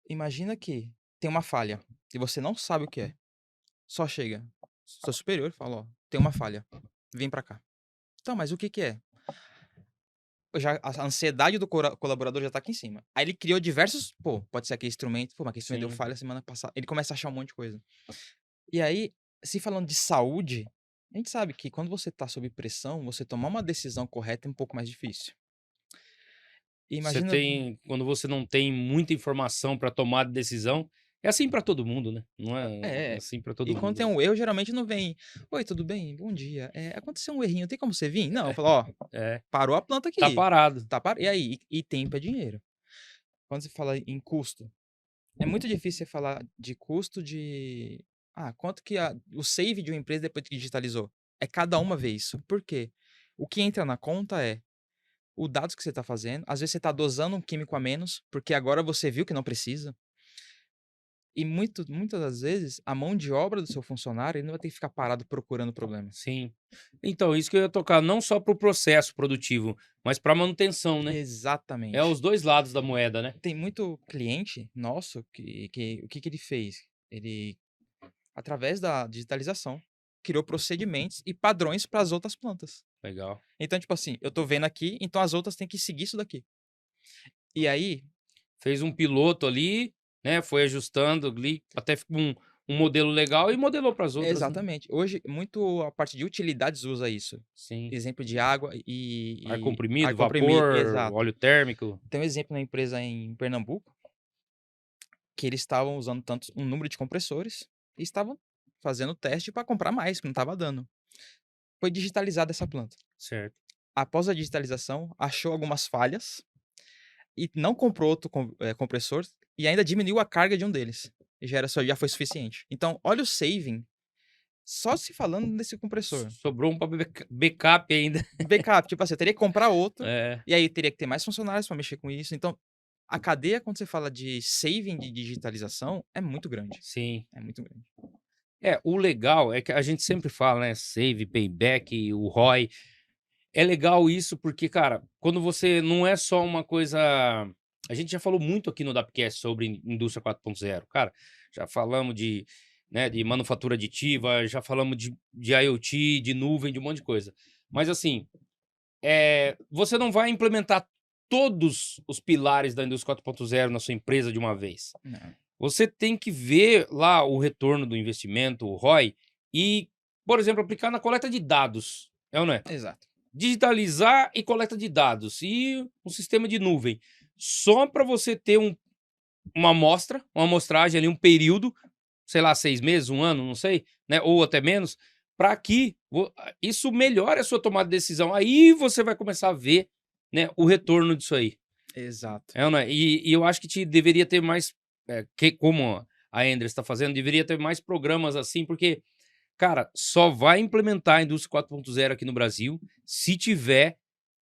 S2: Imagina que tem uma falha e você não sabe o que é. Só chega seu superior e fala: "Ó, tem uma falha, vem pra cá". "Tá, mas o que que é?" Já a ansiedade do colaborador já tá aqui em cima. Aí ele criou diversos pode ser aquele instrumento, "Pô, mas aquele instrumento deu
S1: Sim.
S2: falha semana passada", ele começa a achar um monte de coisa. E aí, se falando de saúde, a gente sabe que quando você tá sob pressão, você tomar uma decisão correta é um pouco mais difícil.
S1: Você
S2: Imagina
S1: tem quando você não tem muita informação para tomar decisão, É assim pra todo mundo, né? Não é
S2: É.
S1: assim pra todo
S2: E quando
S1: mundo.
S2: tem um erro, geralmente não vem. Oi, tudo bem? Bom dia. Aconteceu um errinho, tem como você vir? Não, eu falo, ó,
S1: É,
S2: parou a planta
S1: tá
S2: aqui.
S1: parado.
S2: E aí? E tempo é dinheiro. Quando você fala em custo, é muito difícil você falar de custo de. Ah, quanto que o save de uma empresa depois que digitalizou? É cada uma vez isso. Por quê? O que entra na conta é o dados que você está fazendo. Às vezes você está dosando um químico a menos, porque agora você viu que não precisa. E muitas das vezes, a mão de obra do seu funcionário, ele não vai ter que ficar parado procurando problema.
S1: Sim. Então, isso que eu ia tocar, não só pro processo produtivo, mas pra manutenção, né? É
S2: Exatamente.
S1: os dois lados da moeda, né?
S2: Tem muito cliente nosso que o que que ele fez? Ele, através da digitalização, criou procedimentos e padrões para as outras plantas.
S1: Legal.
S2: Então, tipo assim, eu tô vendo aqui, então as outras têm que seguir isso daqui. E aí,
S1: Fez um piloto ali, né? Foi ajustando ali, até ficou um modelo legal e modelou para as outras, né?
S2: exatamente. Hoje, muito a parte de utilidades usa isso.
S1: Sim.
S2: Exemplo de água
S1: Ar
S2: e ar
S1: comprimido,
S2: comprimido.
S1: vapor,
S2: Exato.
S1: óleo térmico.
S2: Tem um exemplo na empresa em Pernambuco, que eles estavam usando tanto um número de compressores e estavam fazendo teste para comprar mais, que não estava dando. Foi digitalizada essa planta.
S1: Certo.
S2: Após a digitalização, achou algumas falhas e não comprou outro compressor e ainda diminuiu a carga de um deles. E já foi suficiente. Então, olha o saving só se falando desse compressor.
S1: Sobrou um para backup ainda.
S2: Backup, tipo assim, eu teria que comprar outro,
S1: É,
S2: e aí teria que ter mais funcionários para mexer com isso. Então, a cadeia, quando você fala de saving de digitalização, é muito grande.
S1: sim.
S2: É muito grande.
S1: É, o legal é que a gente sempre fala, né? Save, payback, o ROI. É legal isso porque, cara, quando você não é só uma coisa. A gente já falou muito aqui no Dapcast sobre indústria 4.0. Cara, já falamos de, né, de manufatura aditiva, já falamos de IoT, de nuvem, de um monte de coisa. Mas assim, você não vai implementar todos os pilares da indústria 4.0 na sua empresa de uma vez.
S2: Não,
S1: Você tem que ver lá o retorno do investimento, o ROI, e, por exemplo, aplicar na coleta de dados. É ou não é?
S2: exato.
S1: Digitalizar e coleta de dados e um sistema de nuvem. Só para você ter uma amostra, uma amostragem ali, um período, sei lá, 6 meses, um ano, não sei, né? Ou até menos, para que isso melhore a sua tomada de decisão. Aí você vai começar a ver, né, o retorno disso aí.
S2: Exato.
S1: É ou não é? E eu acho que deveria ter mais, como a Endres está fazendo, deveria ter mais programas assim, porque, cara, só vai implementar a indústria 4.0 aqui no Brasil se tiver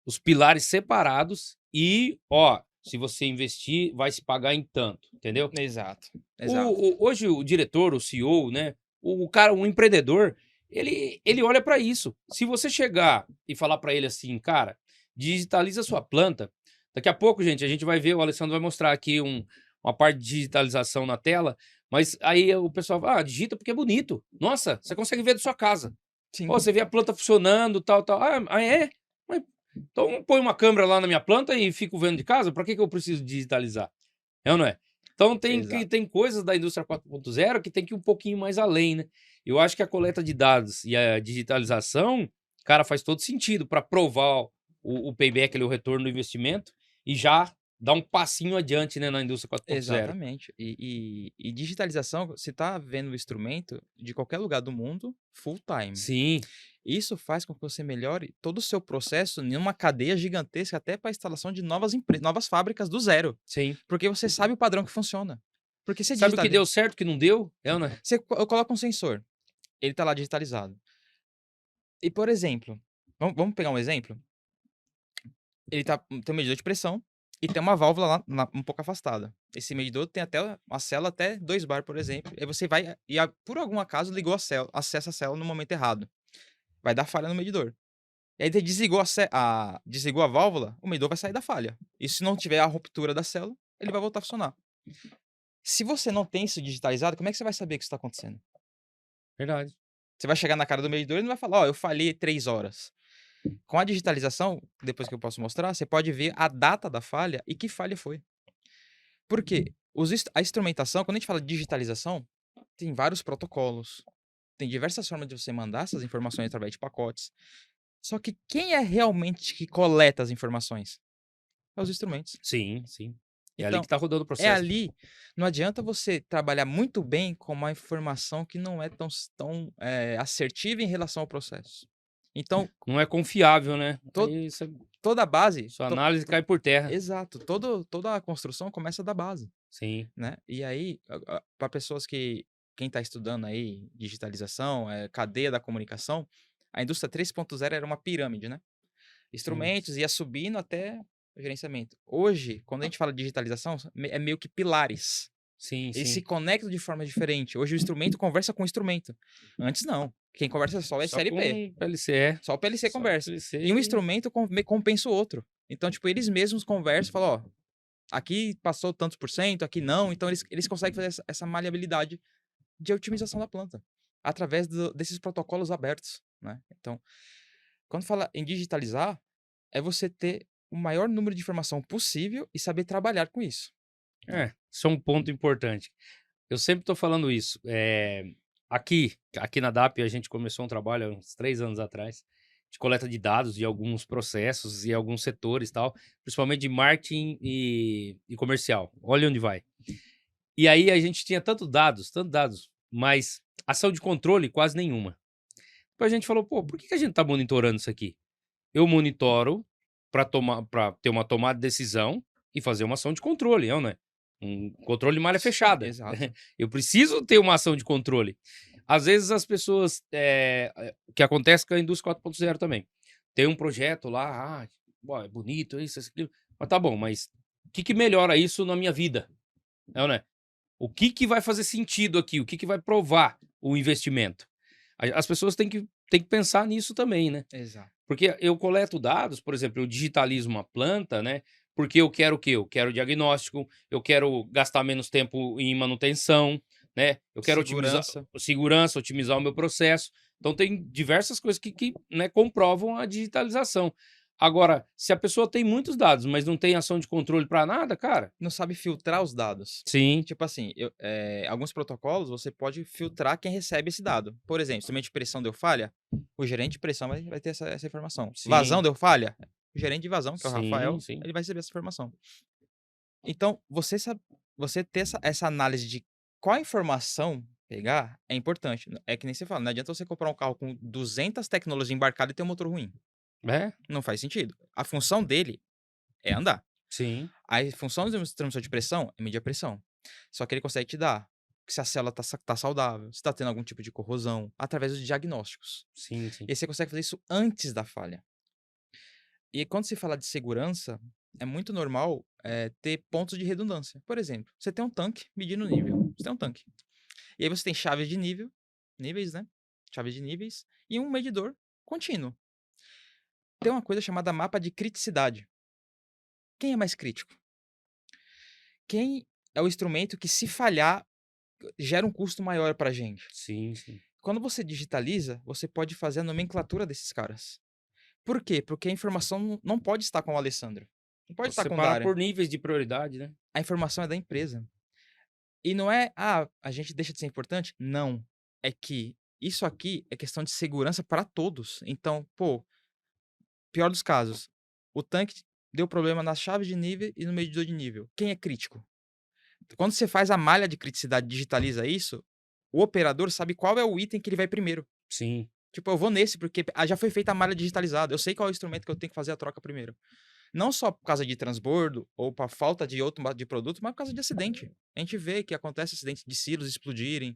S1: os pilares separados e, ó, se você investir, vai se pagar em tanto, entendeu?
S2: Exato. Exato.
S1: Hoje o diretor, o CEO, né, o cara, um empreendedor, ele olha para isso. Se você chegar e falar para ele assim, cara, digitaliza a sua planta. Daqui a pouco, gente, a gente vai ver, o Alessandro vai mostrar aqui uma parte de digitalização na tela, mas aí o pessoal fala, ah, digita porque é bonito. Nossa, você consegue ver da sua casa.
S2: Sim.
S1: Pô, você vê a planta funcionando, tal, tal. Ah, é? Mas, então põe uma câmera lá na minha planta e fico vendo de casa, para que eu preciso digitalizar? É ou não é? Então
S2: Exato.
S1: tem coisas da indústria 4.0 que tem que ir um pouquinho mais além, né? Eu acho que a coleta de dados e a digitalização, cara, faz todo sentido para provar o payback, ali, o retorno do investimento, e já dar um passinho adiante, né, na indústria 4.0.
S2: Exatamente. E digitalização, você está vendo o instrumento de qualquer lugar do mundo, full time.
S1: Sim,
S2: Isso faz com que você melhore todo o seu processo em uma cadeia gigantesca, até para a instalação de novas fábricas do zero.
S1: sim.
S2: Porque você sabe o padrão que funciona. Porque você
S1: Sabe o que
S2: digitaliza.
S1: deu certo, o que não deu? É ou não é?
S2: Eu coloco um sensor, ele está lá digitalizado. E, por exemplo, vamos pegar um exemplo? Tem um medidor de pressão e tem uma válvula lá um pouco afastada. Esse medidor tem até uma célula até 2 bar, por exemplo. Aí você vai por algum acaso ligou a célula, acessa a célula no momento errado. Vai dar falha no medidor. E aí você desligou a válvula, o medidor vai sair da falha. E se não tiver a ruptura da célula, ele vai voltar a funcionar. Se você não tem isso digitalizado, como é que você vai saber que isso está acontecendo?
S1: Verdade.
S2: Você vai chegar na cara do medidor e ele não vai falar: "Ó, eu falhei 3 horas". Com a digitalização, depois que eu posso mostrar, você pode ver a data da falha e que falha foi. Por quê? A instrumentação, quando a gente fala de digitalização, tem vários protocolos, tem diversas formas de você mandar essas informações através de pacotes. Só que quem é realmente que coleta as informações? É os instrumentos.
S1: Sim, sim. É ali
S2: Então,
S1: que tá rodando o
S2: é
S1: processo.
S2: ali, não adianta você trabalhar muito bem com uma informação que não é tão assertiva em relação ao processo. Então,
S1: Não é confiável, né?
S2: to
S1: Aí você
S2: toda a base,
S1: sua análise cai por terra.
S2: exato, toda a construção começa da base,
S1: Sim,
S2: né. E aí, para pessoas que quem está estudando aí digitalização, cadeia da comunicação, a indústria 3.0 era uma pirâmide, né.
S1: sim,
S2: Instrumentos, ia subindo até o gerenciamento. Hoje, quando a gente fala de digitalização, é meio que pilares.
S1: sim,
S2: Eles se
S1: sim.
S2: conectam de forma diferente. Hoje o instrumento conversa com o instrumento. Antes não. Quem conversa só é
S1: Só
S2: SLP.
S1: com PLC,
S2: Só o PLC
S1: só
S2: conversa.
S1: PLC
S2: E um
S1: e
S2: instrumento compensa o outro. Então, tipo, eles mesmos conversam, falam, ó, aqui passou tantos por cento, aqui não. Então, eles conseguem fazer essa maleabilidade de otimização da planta através desses protocolos abertos, né? Então, quando fala em digitalizar, é você ter o maior número de informação possível e saber trabalhar com isso, né?
S1: isso é um ponto importante. Eu sempre estou falando isso. Aqui na DAP a gente começou um trabalho há uns 3 anos atrás, de coleta de dados de alguns processos e alguns setores e tal, principalmente de marketing e comercial. Olha onde vai. E aí a gente tinha tanto dados, mas ação de controle quase nenhuma. Então a gente falou: "Pô, por que que a gente está monitorando isso aqui?" Eu monitoro para ter uma tomada de decisão e fazer uma ação de controle, é ou não é? Um controle de malha
S2: Sim,
S1: fechada.
S2: exato.
S1: Eu preciso ter uma ação de controle. Às vezes as pessoas, o que acontece com a indústria 4.0 também. Tem um projeto lá, pô, é bonito isso, aquilo, mas tá bom, mas o que que melhora isso na minha vida? É ou não é? O que que vai fazer sentido aqui? O que que vai provar o investimento? As pessoas têm que pensar nisso também, né?
S2: Exato.
S1: Porque eu coleto dados, por exemplo, eu digitalizo uma planta, né? Porque eu quero o quê? Eu quero diagnóstico, eu quero gastar menos tempo em manutenção, né? Eu quero otimizar
S2: Segurança.
S1: segurança, otimizar o meu processo. Então tem diversas coisas que né, comprovam a digitalização. Agora, se a pessoa tem muitos dados, mas não tem ação de controle para nada, cara.
S2: Não sabe filtrar os dados.
S1: Sim,
S2: Tipo assim, alguns protocolos você pode filtrar quem recebe esse dado. Por exemplo, instrumento de pressão deu falha, o gerente de pressão vai ter essa informação. Vazão
S1: sim,
S2: deu falha, o gerente de vazão, que é o
S1: sim,
S2: Rafael,
S1: sim.
S2: ele vai receber essa informação. Então, você ter essa análise de qual informação pegar é importante. É que nem você fala, não adianta você comprar um carro com 200 tecnologias embarcadas e ter um motor ruim.
S1: É,
S2: Não faz sentido. A função dele é andar.
S1: sim,
S2: A função do transmissor de pressão é medir a pressão. Só que ele consegue te dar se a célula tá saudável, se tá tendo algum tipo de corrosão, através dos diagnósticos.
S1: sim, sim.
S2: E aí você consegue fazer isso antes da falha. E quando se fala de segurança, é muito normal ter pontos de redundância. Por exemplo, você tem um tanque medindo nível. Você tem um tanque. E aí você tem chaves de níveis, né? Chaves de níveis, e um medidor contínuo. Tem uma coisa chamada mapa de criticidade. Quem é mais crítico? Quem é o instrumento que, se falhar, gera um custo maior para a gente?
S1: Sim, sim.
S2: Quando você digitaliza, você pode fazer a nomenclatura desses caras. Por quê? Porque a informação não pode estar com o Alessandro. Não pode
S1: Posso
S2: estar com o
S1: separar
S2: Darren.
S1: por níveis de prioridade, né?
S2: A informação é da empresa. E não é, a gente deixa de ser importante? Não. É que isso aqui é questão de segurança para todos. Então, pô, pior dos casos, o tanque deu problema na chave de nível e no medidor de nível. Quem é crítico? Quando você faz a malha de criticidade, digitaliza isso, o operador sabe qual é o item que ele vai primeiro.
S1: Sim.
S2: Tipo, eu vou nesse porque já foi feita a malha digitalizada. Eu sei qual é o instrumento que eu tenho que fazer a troca primeiro. Não só por causa de transbordo ou por falta de outro de produto, mas por causa de acidente. A gente vê que acontece acidentes de silos explodirem,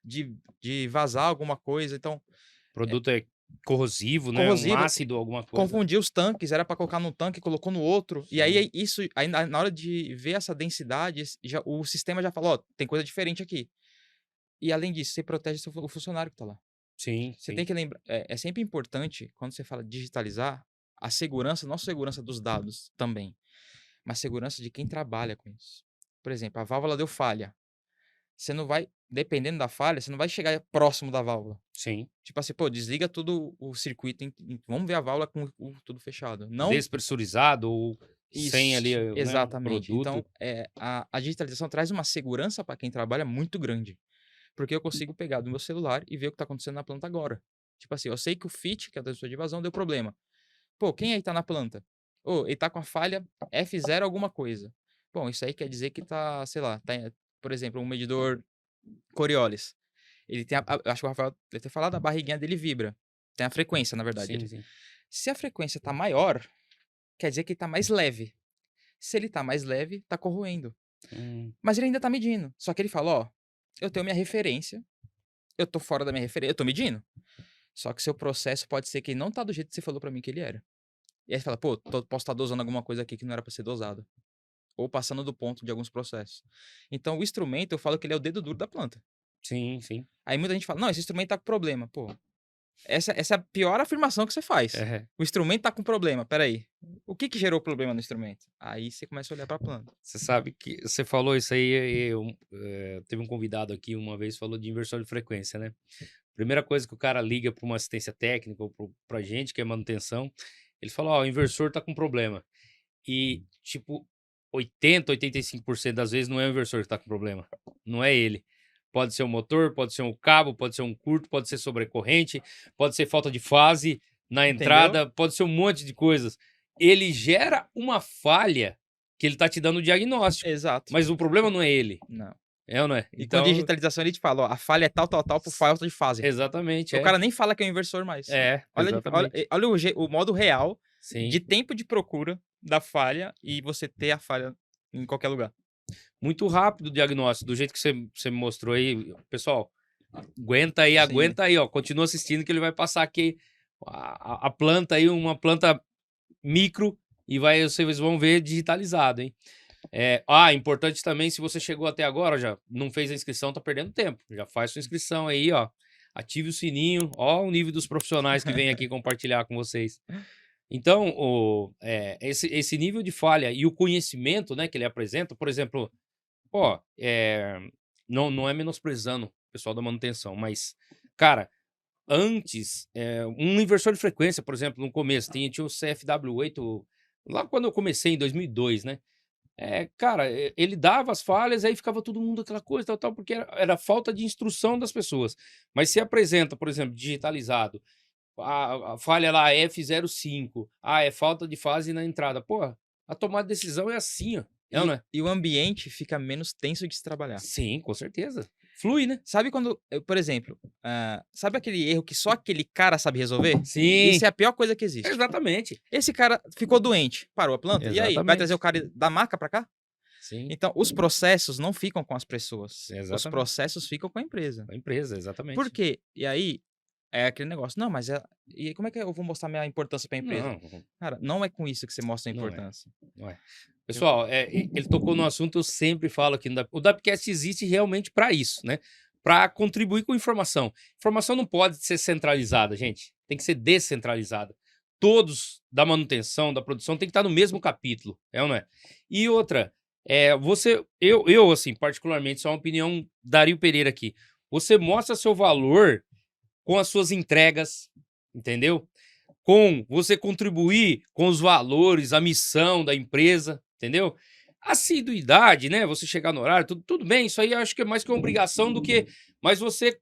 S2: de vazar alguma coisa. Então,
S1: O produto é corrosivo, né, um
S2: corrosivo,
S1: ácido, alguma coisa.
S2: confundir os tanques, era para colocar num tanque, colocou no outro. E
S1: Sim.
S2: aí isso, aí na hora de ver essa densidade, o sistema já falou, ó, tem coisa diferente aqui. E além disso, você protege o funcionário que está lá.
S1: Sim,
S2: Você tem
S1: sim.
S2: que lembrar, é sempre importante, quando você fala digitalizar, a segurança, não só segurança dos dados também, mas segurança de quem trabalha com isso. Por exemplo, a válvula deu falha. Você não vai, dependendo da falha, você não vai chegar próximo da válvula.
S1: Sim.
S2: Tipo assim, pô, desliga tudo o circuito, vamos ver a válvula com tudo fechado. Não
S1: Despressurizado ou sem ali,
S2: isso,
S1: né, o
S2: exatamente. Então,
S1: produto.
S2: a digitalização traz uma segurança para quem trabalha muito grande. Porque eu consigo pegar do meu celular e ver o que está acontecendo na planta agora. Tipo assim, eu sei que o fit, que é o transmissor de vazão, deu problema. Pô, quem aí tá na planta? Ô, ele tá com a falha F0 alguma coisa. Bom, isso aí quer dizer que tá, sei lá, por exemplo, um medidor Coriolis. Ele tem eu acho que o Rafael deve ter falado, a barriguinha dele vibra. Tem a frequência, na verdade.
S1: Sim, sim.
S2: Se a frequência tá maior, quer dizer que ele tá mais leve. Se ele tá mais leve, tá corroendo.
S1: Hum,
S2: Mas ele ainda tá medindo. Só que ele fala, ó, eu tenho minha referência, eu tô fora da minha referência, eu tô medindo. Só que seu processo pode ser que ele não tá do jeito que você falou pra mim que ele era. E aí você fala, pô, posso estar dosando alguma coisa aqui que não era pra ser dosado. Ou passando do ponto de alguns processos. Então, o instrumento, eu falo que ele é o dedo duro da planta.
S1: sim, sim.
S2: Aí muita gente fala, não, esse instrumento tá com problema. Pô, essa é a pior afirmação que você faz.
S1: É.
S2: O instrumento tá com problema, peraí. O que gerou o problema no instrumento? Aí você começa a olhar pra planta.
S1: Você sabe que você falou isso aí, teve um convidado aqui uma vez falou de inversor de frequência, né? Primeira coisa que o cara liga para uma assistência técnica ou pra gente que é manutenção, ele fala, ó, o inversor tá com problema. E, tipo, 85% das vezes não é o inversor que tá com problema. Não é ele. Pode ser o motor, pode ser um cabo, pode ser um curto, pode ser sobrecorrente, pode ser falta de fase na
S2: Entendeu?
S1: entrada, pode ser um monte de coisas. Ele gera uma falha que ele tá te dando o diagnóstico,
S2: Exato.
S1: mas o problema não é ele,
S2: Não.
S1: é ou não é?
S2: E com
S1: Então,
S2: digitalização ele te fala, ó, a falha é tal, tal, tal por falta de fase.
S1: exatamente,
S2: O cara nem fala que é um inversor mais.
S1: exatamente.
S2: Olha o modo real de
S1: Sim.
S2: tempo de procura da falha e você ter a falha em qualquer lugar.
S1: Muito rápido o diagnóstico, do jeito que você me mostrou aí. Pessoal,
S2: Sim.
S1: aguenta aí, ó. Continua assistindo que ele vai passar aqui a planta aí, uma planta micro, e vocês vão ver digitalizado, hein? Importante também, se você chegou até agora, já não fez a inscrição, tá perdendo tempo. Já faz sua inscrição aí, ó. Ative o sininho, ó o nível dos profissionais que vem aqui compartilhar com vocês. Então, esse nível de falha e o conhecimento, né, que ele apresenta, por exemplo, ó, não é menosprezando o pessoal da manutenção, mas, cara, antes, um inversor de frequência, por exemplo, no começo, tinha o CFW8, lá quando eu comecei, em 2002, né? Cara, ele dava as falhas, aí ficava todo mundo aquela coisa, tal, tal, porque era falta de instrução das pessoas. Mas se apresenta, por exemplo, digitalizado, a falha lá é F05, é falta de fase na entrada. Pô, a tomada de decisão é assim, ó. É ou não é?
S2: E o ambiente fica menos tenso de se trabalhar.
S1: Sim, com certeza. Flui, né?
S2: Sabe quando, por exemplo, sabe aquele erro que só aquele cara sabe resolver?
S1: Sim,
S2: Isso é a pior coisa que existe.
S1: exatamente.
S2: Esse cara ficou doente, parou a planta, e aí? Vai trazer o
S1: Exatamente.
S2: cara da marca pra cá?
S1: Sim,
S2: Então, os processos não ficam com as pessoas. Os
S1: exatamente.
S2: processos ficam com a empresa.
S1: A empresa,
S2: Por
S1: exatamente.
S2: quê? E aí, é aquele negócio, não, mas e aí como é que eu vou mostrar minha importância pra empresa?
S1: Não,
S2: Cara, não é com isso que você mostra a
S1: não é.
S2: importância.
S1: Não é.
S2: Eu-
S1: Pessoal, ele tocou no assunto, eu sempre falo aqui no o Dapcast existe realmente para isso, né? Para contribuir com informação. Informação não pode ser centralizada, gente. Tem que ser descentralizada. Todos da manutenção, da produção, tem que estar no mesmo capítulo, é ou não é? E outra, eu assim, particularmente, só uma opinião Dario Pereira aqui. Você mostra seu valor com as suas entregas, entendeu? Com você contribuir com os valores, a missão da empresa, entendeu? Assiduidade, né? Você chegar no horário, tudo bem, isso aí eu acho que é mais que uma obrigação do que. Mas você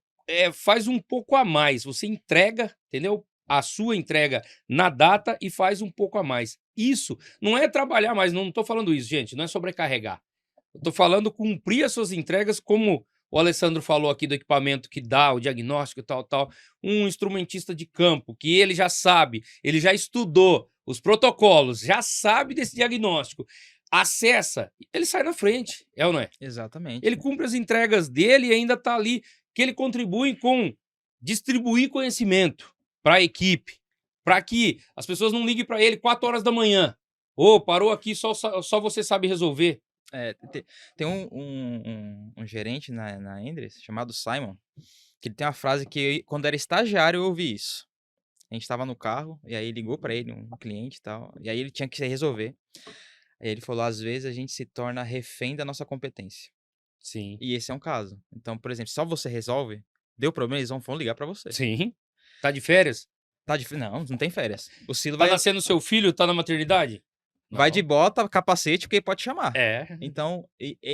S1: faz um pouco a mais, você entrega, entendeu? A sua entrega na data e faz um pouco a mais. Isso não é trabalhar mais, não estou falando isso, gente, não é sobrecarregar. Eu tô falando cumprir as suas entregas, como o Alessandro falou aqui do equipamento que dá o diagnóstico e tal, tal. Um instrumentista de campo, que ele já sabe, ele já estudou os protocolos, já sabe desse diagnóstico, acessa, ele sai na frente, é ou não é?
S2: Exatamente.
S1: Ele cumpre as entregas dele e ainda tá ali, que ele contribui com distribuir conhecimento para a equipe, para que as pessoas não liguem para ele 4 horas da manhã. Ô, parou aqui, só você sabe resolver.
S2: Tem um gerente na Endres chamado Simon, que ele tem uma frase que quando era estagiário eu ouvi isso. A gente estava no carro, e aí ligou pra ele, um cliente e tal, e aí ele tinha que se resolver. Aí ele falou: às vezes a gente se torna refém da nossa competência.
S1: Sim.
S2: E esse é um caso. Então, por exemplo, só você resolve, deu problema, eles vão ligar pra você.
S1: Sim. Tá de férias?
S2: Tá difícil? Não, não tem férias. O Silo
S1: Tá
S2: vai,
S1: nascendo seu filho? Tá na maternidade?
S2: vai de
S1: Não.
S2: bota, capacete, porque pode chamar.
S1: É.
S2: Então,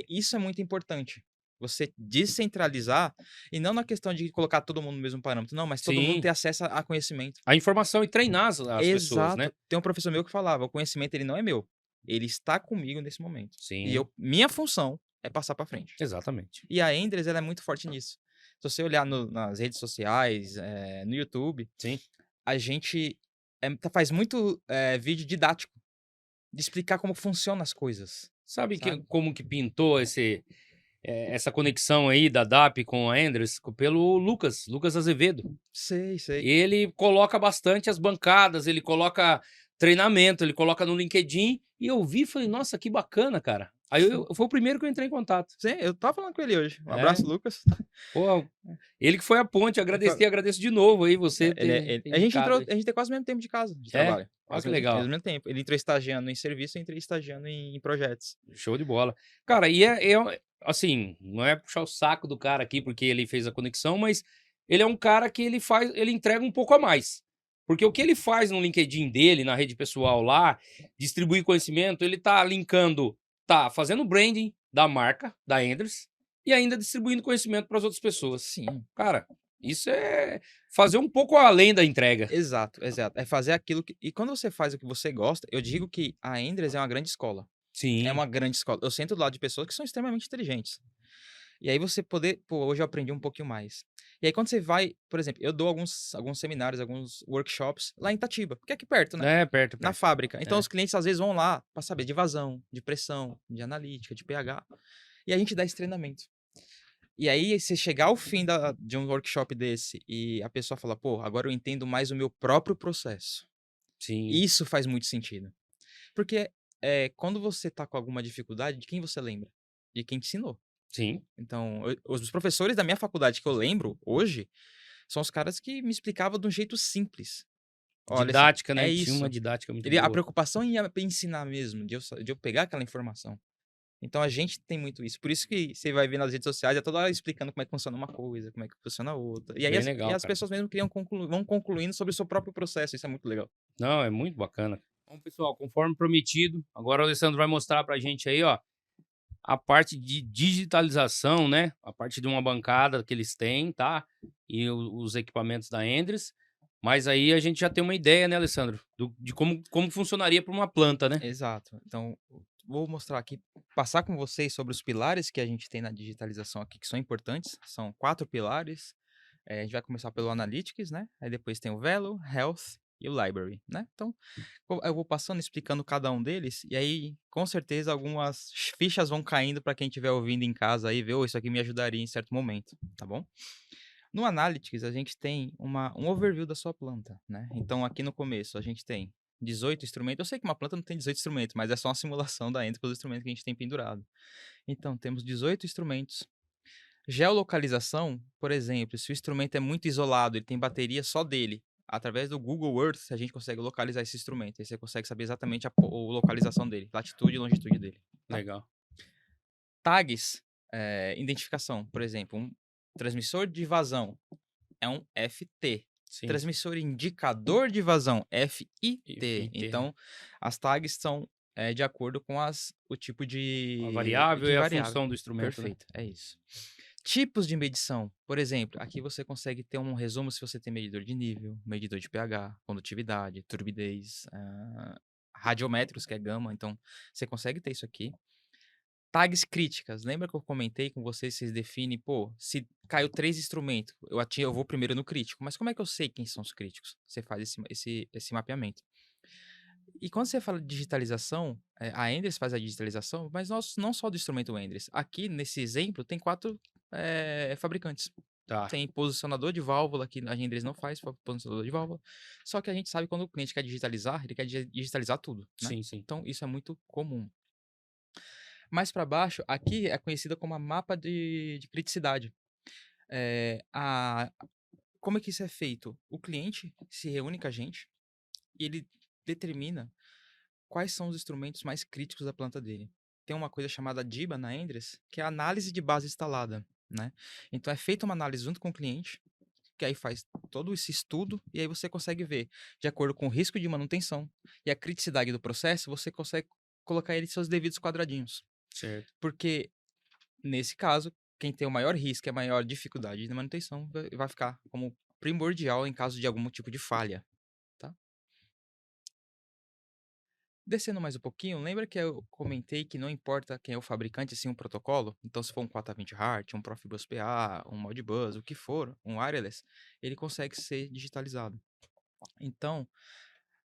S2: isso é muito importante. Você descentralizar, e não na questão de colocar todo mundo no mesmo parâmetro, não, mas todo mundo
S1: Sim.
S2: ter acesso a conhecimento.
S1: A informação e treinar as pessoas, né?
S2: Exato. Tem um professor meu que falava: o conhecimento ele não é meu. Ele está comigo nesse momento. E
S1: Sim,
S2: minha função é passar para frente.
S1: exatamente.
S2: E a Endress, ela é muito forte nisso. Se você olhar nas redes sociais, no YouTube,
S1: Sim.
S2: a gente faz muito vídeo didático de explicar como funcionam as coisas,
S1: Sabe
S2: sabe?
S1: como que pintou essa conexão aí da DAP com a Endress? Pelo Lucas Azevedo.
S2: Sei, sei.
S1: Ele coloca bastante as bancadas, ele coloca treinamento, ele coloca no LinkedIn, e eu vi e falei: "Nossa, que bacana, cara". Aí foi o primeiro que eu entrei em contato.
S2: Sim, eu tava falando com ele hoje. Um
S1: É,
S2: abraço, Lucas.
S1: pô, ele que foi a ponte, agradeço de novo aí você ter
S2: A gente
S1: indicado
S2: entrou,
S1: aí.
S2: a gente tem quase o mesmo tempo de casa, de
S1: É?
S2: trabalho.
S1: Olha
S2: Quase
S1: que
S2: o
S1: legal,
S2: mesmo tempo. Ele entrou estagiando em serviço, eu entrei estagiando em projetos.
S1: show de bola. Cara, e assim, não é puxar o saco do cara aqui porque ele fez a conexão, mas ele é um cara que ele entrega um pouco a mais. Porque o que ele faz no LinkedIn dele, na rede pessoal lá, distribuir conhecimento, ele tá linkando, tá fazendo branding da marca, da Enders, e ainda distribuindo conhecimento para as outras pessoas.
S2: Sim,
S1: Cara, isso é fazer um pouco além da entrega.
S2: exato, exato. É fazer aquilo que. E quando você faz o que você gosta, eu digo que a Endress é uma grande escola. É
S1: Sim,
S2: uma grande escola. Eu sento do lado de pessoas que são extremamente inteligentes. E aí você poder, pô, hoje eu aprendi um pouquinho mais. E aí quando você vai, por exemplo, eu dou alguns seminários, alguns workshops lá em Itatiba, porque é aqui perto, né?
S1: é perto,
S2: Na
S1: perto.
S2: fábrica. Então
S1: É.
S2: os clientes às vezes vão lá para saber de vazão, de pressão, de analítica, de pH. E a gente dá esse treinamento. E aí, você chegar ao fim de um workshop desse e a pessoa fala, pô, agora eu entendo mais o meu próprio processo.
S1: Sim,
S2: Isso faz muito sentido. Porque quando você tá com alguma dificuldade, de quem você lembra? De quem te ensinou.
S1: sim.
S2: Então, os professores da minha faculdade que eu lembro hoje são os caras que me explicavam de um jeito simples. Olha, assim,
S1: Didática,
S2: é
S1: né, tinha uma
S2: isso.
S1: didática muito
S2: A
S1: boa.
S2: preocupação em ensinar mesmo, de eu pegar aquela informação. Então a gente tem muito isso. Por isso que você vai ver nas redes sociais, é toda hora explicando como é que funciona uma coisa, como é que funciona outra. E aí
S1: Bem
S2: e
S1: legal,
S2: as
S1: cara.
S2: pessoas mesmo criam vão concluindo sobre o seu próprio processo. Isso é muito legal.
S1: Não, é muito bacana. Bom, pessoal, conforme prometido, agora o Alessandro vai mostrar pra gente aí, ó, a parte de digitalização, né? A parte de uma bancada que eles têm, tá? E os equipamentos da Endres. Mas aí a gente já tem uma ideia, né, Alessandro? De como funcionaria para uma planta, né?
S2: Exato. Então, vou mostrar aqui, passar com vocês sobre os pilares que a gente tem na digitalização aqui, que são importantes. São 4 pilares. A gente vai começar pelo Analytics, né? Aí depois tem o Velo, Health e o Library, né? Então, eu vou passando, explicando cada um deles, e aí, com certeza, algumas fichas vão caindo para quem estiver ouvindo em casa aí, ver, oh, isso aqui me ajudaria em certo momento, tá bom? No Analytics, a gente tem um overview da sua planta, né? Então, aqui no começo, a gente tem 18 instrumentos. Eu sei que uma planta não tem 18 instrumentos, mas é só uma simulação da Enter com os instrumentos que a gente tem pendurado. Então, temos 18 instrumentos. Geolocalização, por exemplo, se o instrumento é muito isolado, ele tem bateria só dele. Através do Google Earth, a gente consegue localizar esse instrumento. Aí você consegue saber exatamente a localização dele, latitude e longitude dele. Tá?
S1: Legal.
S2: Tags, identificação. Por exemplo, um transmissor de vazão é um FT.
S1: Sim.
S2: Transmissor indicador de vazão,
S1: E,
S2: FIT.
S1: né?
S2: Então, as tags são de acordo com o tipo
S1: A variável
S2: de
S1: e a
S2: variável.
S1: função do instrumento, né?
S2: Perfeito, é isso. Tipos de medição. Por exemplo, aqui você consegue ter um resumo se você tem medidor de nível, medidor de pH, condutividade, turbidez, radiométricos, que é gama. Então, você consegue ter isso aqui. Tags críticas. Lembra que eu comentei com vocês definem, pô, se caiu 3 instrumentos, eu vou primeiro no crítico. Mas como é que eu sei quem são os críticos? Você faz esse mapeamento. E quando você fala de digitalização, a Endress faz a digitalização, mas nós, não só do instrumento Endress. Aqui, nesse exemplo, tem 4 fabricantes.
S1: Tá.
S2: Tem posicionador de válvula, que a Endress não faz posicionador de válvula. Só que a gente sabe quando o cliente quer digitalizar, ele quer digitalizar tudo, né?
S1: Sim, sim.
S2: Então, isso é muito comum. Mais para baixo, aqui é conhecida como a mapa de criticidade. Eh, a Como é que isso é feito? O cliente se reúne com a gente e ele determina quais são os instrumentos mais críticos da planta dele. Tem uma coisa chamada DIBA na Endress, que é a análise de base instalada, né? Então é feita uma análise junto com o cliente, que aí faz todo esse estudo e aí você consegue ver, de acordo com o risco de manutenção e a criticidade do processo, você consegue colocar ele em seus devidos quadradinhos.
S1: Certo.
S2: Porque nesse caso, quem tem o maior risco e a maior dificuldade de manutenção vai ficar como primordial em caso de algum tipo de falha, tá? Descendo mais um pouquinho, lembra que eu comentei que não importa quem é o fabricante, sim o protocolo? Então, se for um 420 Hz, um Profibus PA, um Modbus, o que for, um wireless, ele consegue ser digitalizado. Então,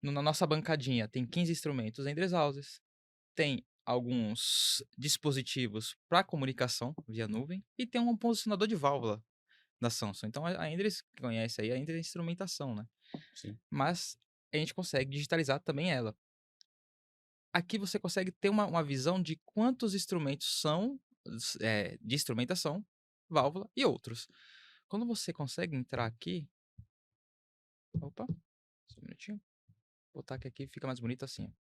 S2: na nossa bancadinha tem 15 instrumentos Endres Houses, tem alguns dispositivos para comunicação via nuvem e tem um posicionador de válvula da Samsung. Então, a Endres que conhece aí, a Endres é instrumentação, né?
S1: Sim.
S2: Mas a gente consegue digitalizar também ela. Aqui você consegue ter uma visão de quantos instrumentos são de instrumentação, válvula e outros. Quando você consegue entrar aqui. Opa, só um minutinho. Vou botar que aqui fica mais bonito assim.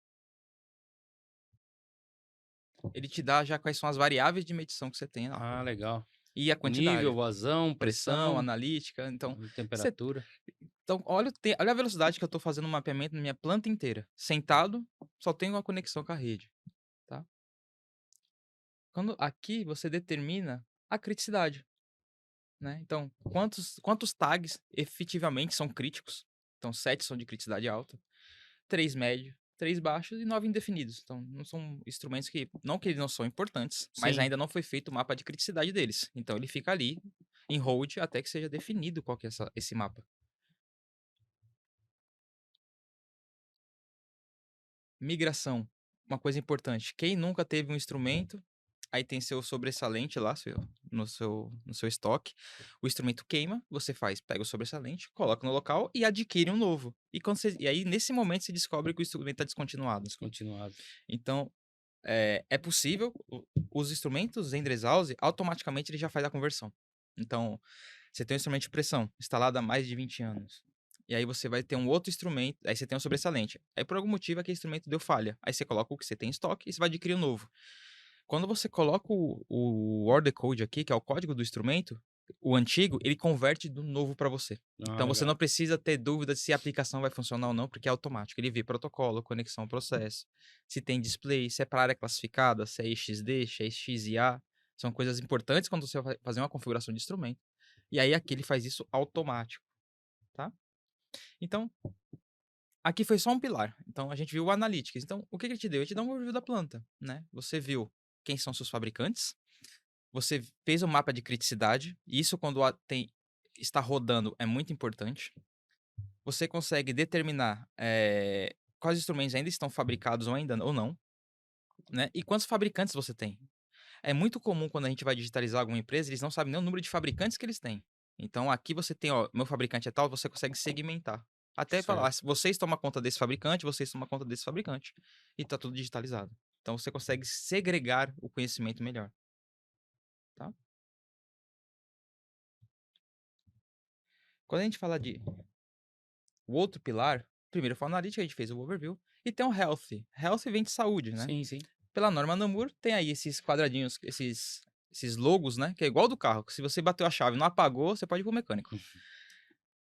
S2: Ele te dá já quais são as variáveis de medição que você tem lá.
S1: Ah, legal.
S2: E a
S1: Nível,
S2: quantidade.
S1: vazão,
S2: Pressão,
S1: pressão,
S2: analítica. Então, você,
S1: temperatura.
S2: então olha, olha a velocidade que eu estou fazendo um mapeamento na minha planta inteira. Sentado, só tenho uma conexão com a rede. Tá? Aqui você determina a criticidade. Né? Então, quantos tags efetivamente são críticos? Então, 7 são de criticidade alta, 3 médio, 3 baixos e 9 indefinidos. Então, não são instrumentos que, não que eles não são importantes, mas
S1: Sim.
S2: ainda não foi feito o mapa de criticidade deles. Então, ele fica ali em hold até que seja definido qual que é esse mapa. Migração, uma coisa importante. Quem nunca teve um instrumento, aí tem seu sobressalente lá, no seu estoque. O instrumento queima, você pega o sobressalente, coloca no local e adquire um novo. E aí, nesse momento, se descobre que o instrumento está descontinuado.
S1: Descontinuado.
S2: Então, é possível, os instrumentos Endres House, automaticamente ele já faz a conversão. Então, você tem um instrumento de pressão instalado há mais de 20 anos. E aí você vai ter um outro instrumento, aí você tem um sobressalente. Aí por algum motivo aquele instrumento deu falha. Aí você coloca o que você tem em estoque e você vai adquirir um novo. Quando você coloca o order code aqui, que é o código do instrumento, o antigo, ele converte do novo para você.
S1: Ah,
S2: Então você
S1: legal.
S2: não precisa ter dúvida se a aplicação vai funcionar ou não, porque é automático. Ele vê protocolo, conexão, processo, se tem display, se é para área classificada, se é XD, se é XIA. São coisas importantes quando você vai fazer uma configuração de instrumento. E aí aqui ele faz isso automático, tá? Então, aqui foi só um pilar. Então, a gente viu o Analytics. Então, o que ele te deu? Ele te dá um overview da planta, né? Você viu quem são seus fabricantes, você fez um mapa de criticidade, e isso quando está rodando é muito importante. Você consegue determinar quais instrumentos ainda estão fabricados ou não, né? E quantos fabricantes você tem. É muito comum quando a gente vai digitalizar alguma empresa, eles não sabem nem o número de fabricantes que eles têm. Então aqui você tem, ó, meu fabricante é tal, você consegue segmentar. Até falar,
S1: Certo.
S2: se vocês tomam conta desse fabricante, vocês tomam conta desse fabricante. E tá tudo digitalizado. Então você consegue segregar o conhecimento melhor, tá? Quando a gente fala de o outro pilar, primeiro foi o analítica, a gente fez o overview, e tem o health. Health vem de saúde, né?
S1: Sim, sim.
S2: Pela norma NAMUR, tem aí esses quadradinhos, esses logos, né? Que é igual do carro, que se você bateu a chave e não apagou, você pode ir pro mecânico.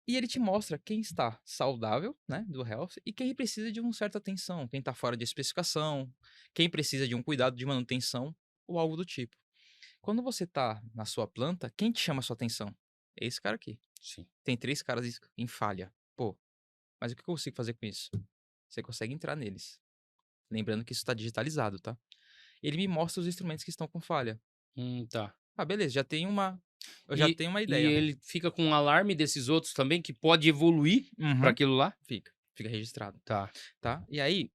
S2: E ele te mostra quem está saudável, né, do health, e quem precisa de uma certa atenção, quem está fora de especificação, quem precisa de um cuidado de manutenção ou algo do tipo. Quando você está na sua planta, quem te chama a sua atenção? Esse cara aqui.
S1: Sim.
S2: Tem 3 caras em falha. Pô, mas o que eu consigo fazer com isso? Você consegue entrar neles. Lembrando que isso está digitalizado, tá? Ele me mostra os instrumentos que estão com falha.
S1: Tá.
S2: Ah, beleza, eu já
S1: E,
S2: tenho uma
S1: e
S2: ideia.
S1: ele fica com um alarme desses outros também, que pode evoluir para
S2: Uhum,
S1: aquilo lá?
S2: fica registrado,
S1: Tá.
S2: tá? E aí,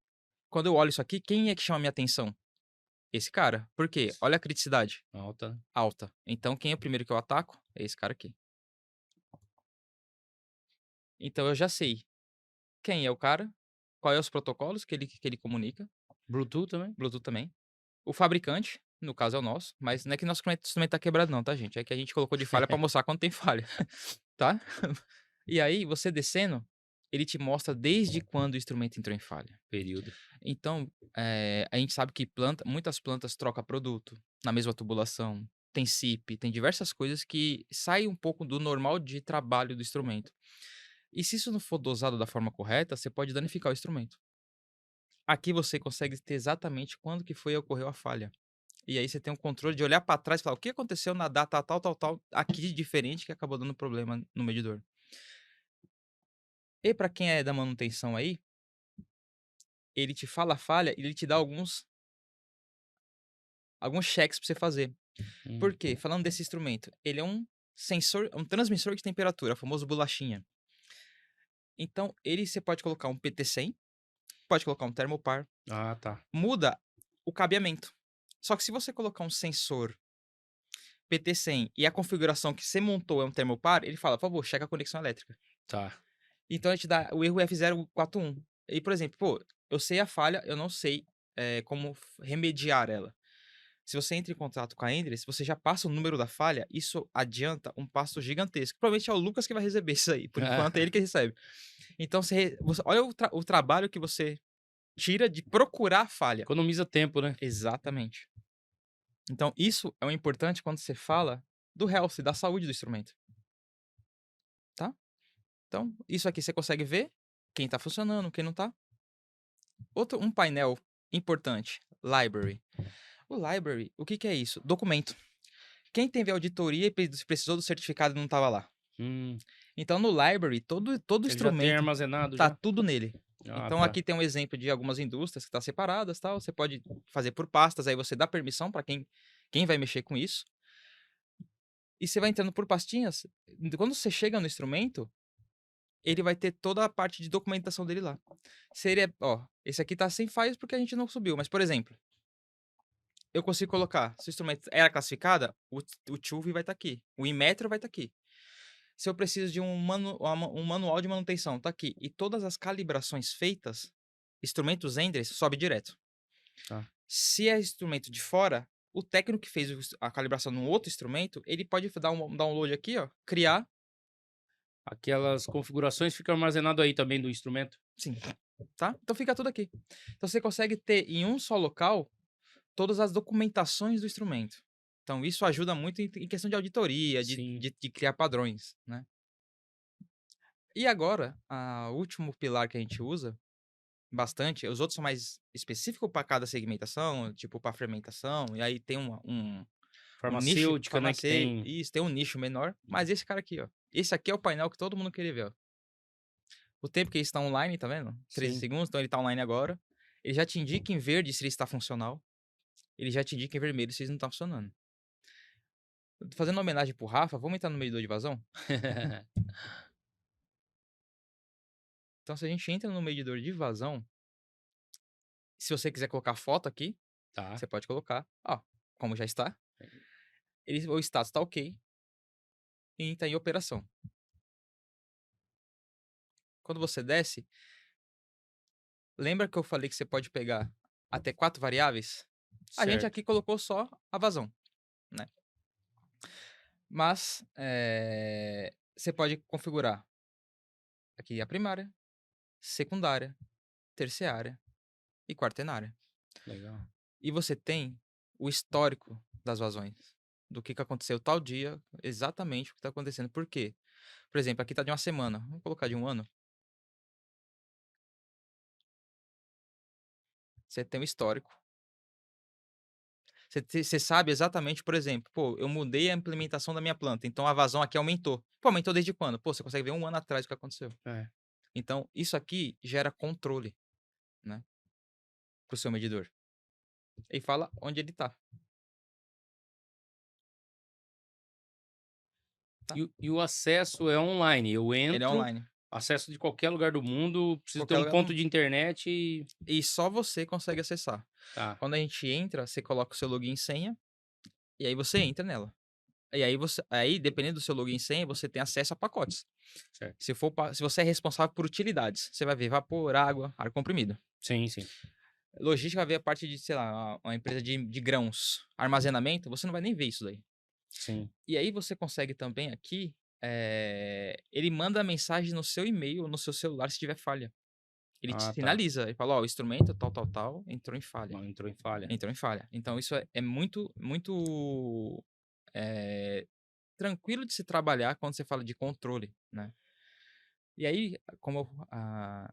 S2: quando eu olho isso aqui, quem é que chama a minha atenção? Esse cara. Por quê? Olha a criticidade.
S1: Alta, né?
S2: Alta. Então, quem é o primeiro que eu ataco? É esse cara aqui. Então, eu já sei quem é o cara, quais é os protocolos que ele comunica,
S1: Bluetooth também?
S2: Bluetooth também. O fabricante, no caso é o nosso, mas não é que nosso instrumento tá quebrado não, tá, gente? É que a gente colocou de falha para mostrar quando tem falha, tá? E aí, você descendo, ele te mostra desde quando o instrumento entrou em falha.
S1: Período.
S2: Então, a gente sabe que muitas plantas trocam produto na mesma tubulação, tem SIP, tem diversas coisas que saem um pouco do normal de trabalho do instrumento. E se isso não for dosado da forma correta, você pode danificar o instrumento. Aqui você consegue ter exatamente quando que ocorreu a falha. E aí você tem um controle de olhar para trás e falar o que aconteceu na data tal, tal, tal, aqui de diferente que acabou dando problema no medidor. E para quem é da manutenção aí, ele te fala a falha e ele te dá alguns checks para você fazer.
S1: Hum,
S2: Por quê? Falando desse instrumento, ele é um sensor, um transmissor de temperatura, o famoso bolachinha. Então, ele você pode colocar um PT100, pode colocar um termopar,
S1: ah, tá.
S2: muda o cabeamento. Só que se você colocar um sensor PT100 e a configuração que você montou é um termopar, ele fala, por favor, checa a conexão elétrica.
S1: Tá.
S2: Então, ele te dá o erro F041. E, por exemplo, pô, eu sei a falha, eu não sei como remediar ela. Se você entra em contato com a Endress, você já passa o número da falha, isso adianta um passo gigantesco. Provavelmente é o Lucas que vai receber isso aí, por enquanto é ele que recebe. Então, olha o trabalho que você tira de procurar a falha.
S1: Economiza tempo, né?
S2: Exatamente. Então, isso é o importante quando você fala do health, da saúde do instrumento, tá? Então, isso aqui você consegue ver quem tá funcionando, quem não tá. Um painel importante, library. O library, o que que é isso? Documento. Quem teve auditoria e precisou do certificado e não estava lá.
S1: Hum,
S2: Então, no library, todo
S1: ele já tem
S2: instrumento
S1: armazenado
S2: tá
S1: já?
S2: tudo nele.
S1: Ah,
S2: Então,
S1: tá.
S2: aqui tem um exemplo de algumas indústrias que estão separadas, tal. Você pode fazer por pastas, aí você dá permissão para quem vai mexer com isso. E você vai entrando por pastinhas. Quando você chega no instrumento, ele vai ter toda a parte de documentação dele lá. Seria, ó, esse aqui tá sem files porque a gente não subiu. Mas, por exemplo, eu consigo colocar, se o instrumento era classificada, o TUV vai estar aqui. O Inmetro vai estar aqui. Se eu preciso de um manual de manutenção, tá aqui. E todas as calibrações feitas, instrumentos Endress, sobe direto.
S1: Tá.
S2: Se é instrumento de fora, o técnico que fez a calibração num outro instrumento, ele pode dar um download aqui, ó, criar,
S1: Aquelas configurações ficam armazenado aí também do instrumento?
S2: sim, tá? Então fica tudo aqui. Então você consegue ter em um só local todas as documentações do instrumento. Então isso ajuda muito em questão de auditoria, de,
S1: Sim.
S2: de, de criar padrões, né? E agora, o último pilar que a gente usa bastante, os outros são mais específicos para cada segmentação, tipo para fermentação, e aí tem um nicho
S1: Farmacêutica, né, que
S2: farmacêutico,
S1: tem...
S2: isso, tem um nicho menor, mas esse cara aqui, ó. Esse aqui é o painel que todo mundo queria ver, ó. O tempo que ele está online, tá vendo? 13
S1: Sim.
S2: segundos, então ele está online agora. Ele já te indica em verde se ele está funcional. Ele já te indica em vermelho se ele não está funcionando. Fazendo uma homenagem pro Rafa, vamos entrar no medidor de vazão? Então, se a gente entra no medidor de vazão, se você quiser colocar foto aqui,
S1: Tá.
S2: você pode colocar. Ó, como já está. O status está ok e está em operação. Quando você desce, lembra que eu falei que você pode pegar até 4 variáveis? A gente
S1: Certo.
S2: aqui colocou só a vazão, né? Mas você pode configurar aqui a primária, secundária, terciária e quaternária.
S1: Legal.
S2: E você tem o histórico das vazões, do que aconteceu tal dia, exatamente o que está acontecendo. Por quê? Por exemplo, aqui está de uma semana, vamos colocar de um ano. Você tem o histórico. Você sabe exatamente, por exemplo, pô, eu mudei a implementação da minha planta, então a vazão aqui aumentou. Pô, aumentou desde quando? Pô, você consegue ver um ano atrás o que aconteceu.
S1: É.
S2: Então, isso aqui gera controle, né, para o seu medidor. E fala onde ele tá, tá?
S1: E o acesso é online. Eu
S2: Ele é
S1: entro,
S2: online,
S1: acesso de qualquer lugar do mundo, preciso ter
S2: qualquer
S1: um
S2: lugar do
S1: ponto
S2: mundo.
S1: de internet e...
S2: E só você consegue acessar.
S1: Tá,
S2: Quando a gente entra, você coloca o seu login e senha, e aí você entra nela. E aí, dependendo do seu login e senha, você tem acesso a pacotes.
S1: certo.
S2: Se você é responsável por utilidades, você vai ver vapor, água, ar comprimido.
S1: Sim, sim.
S2: Logística vai ver a parte de, sei lá, uma empresa de grãos. Armazenamento, você não vai nem ver isso daí.
S1: Sim.
S2: E aí você consegue também aqui, ele manda a mensagem no seu e-mail ou no seu celular se tiver falha. Ele te
S1: Ah, tá.
S2: sinaliza, ele fala, ó, o instrumento tal, tal, tal, entrou em falha.
S1: Não entrou em falha.
S2: Entrou em falha. Então isso é muito, muito tranquilo de se trabalhar quando você fala de controle, né? E aí, como a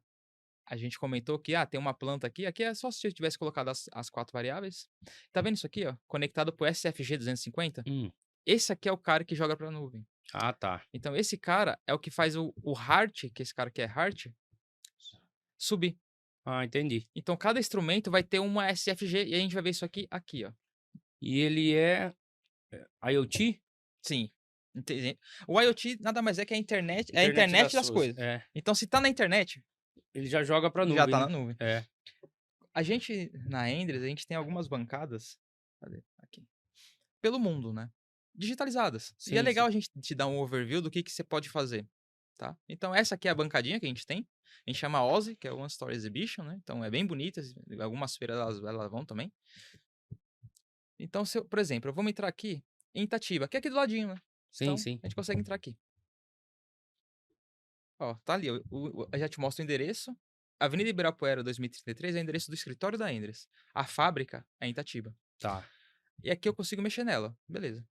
S2: gente comentou que tem uma planta aqui é só se eu tivesse colocado as 4 variáveis. Tá vendo isso aqui, ó? Conectado pro SFG 250?
S1: Hum.
S2: Esse aqui é o cara que joga pra nuvem.
S1: Ah, tá.
S2: Então esse cara é o que faz o heart, que esse cara aqui é heart, subir.
S1: Ah, entendi.
S2: Então, cada instrumento vai ter uma SFG e a gente vai ver isso aqui, ó.
S1: E ele é IoT?
S2: Sim. O IoT nada mais é que é a
S1: Internet
S2: internet
S1: das
S2: das
S1: coisas.
S2: coisas.
S1: É.
S2: Então, se tá na internet,
S1: Ele já joga pra
S2: já
S1: nuvem,
S2: tá na
S1: né?
S2: nuvem.
S1: É.
S2: A gente, na Endres, a gente tem algumas bancadas, cadê? Aqui, pelo mundo, né? Digitalizadas. E é
S1: Sim,
S2: legal
S1: sim.
S2: a gente te dar um overview do que você pode fazer, tá? Então, essa aqui é a bancadinha que a gente tem. A gente chama OSI, que é One Store Exhibition, né? Então, é bem bonita. Algumas feiras elas vão também. Então, por exemplo, eu vou entrar aqui em Itatiba, que é aqui do ladinho, né?
S1: Sim,
S2: Então,
S1: sim.
S2: a gente consegue entrar aqui. Ó, tá ali. Eu já te mostro o endereço. Avenida Ibirapuera 2033 é o endereço do escritório da Endres. A fábrica é em Itatiba.
S1: Tá.
S2: E aqui eu consigo mexer nela. Beleza.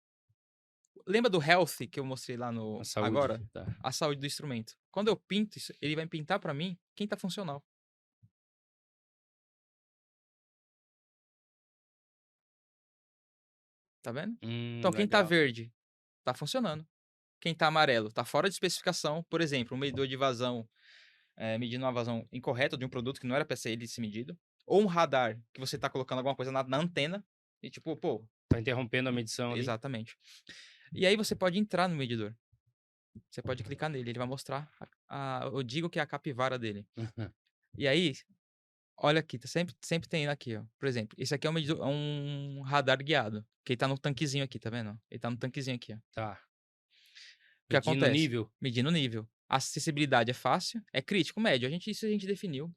S2: Lembra do Health que eu mostrei lá
S1: A
S2: no
S1: saúde.
S2: agora?
S1: Tá.
S2: A saúde do instrumento. Quando eu pinto isso, ele vai pintar pra mim quem tá funcional. Tá vendo? Então, quem tá
S1: Legal.
S2: verde, tá funcionando. Quem tá amarelo, tá fora de especificação. Por exemplo, um medidor de vazão medindo uma vazão incorreta de um produto que não era para ser ele se medido, ou um radar que você está colocando alguma coisa na antena e tipo, pô,
S1: Tá interrompendo a medição ali.
S2: exatamente. E aí você pode entrar no medidor. Você pode clicar nele, ele vai mostrar eu digo que é a capivara dele. E aí, olha aqui, sempre tem aqui, ó. Por exemplo, esse aqui é um radar guiado, que ele tá no tanquezinho aqui, tá vendo? Ele tá no tanquezinho aqui, ó.
S1: Tá.
S2: O que
S1: Medindo o
S2: acontece?
S1: nível?
S2: Medindo o nível. A acessibilidade é fácil, é crítico, médio. Isso a gente definiu.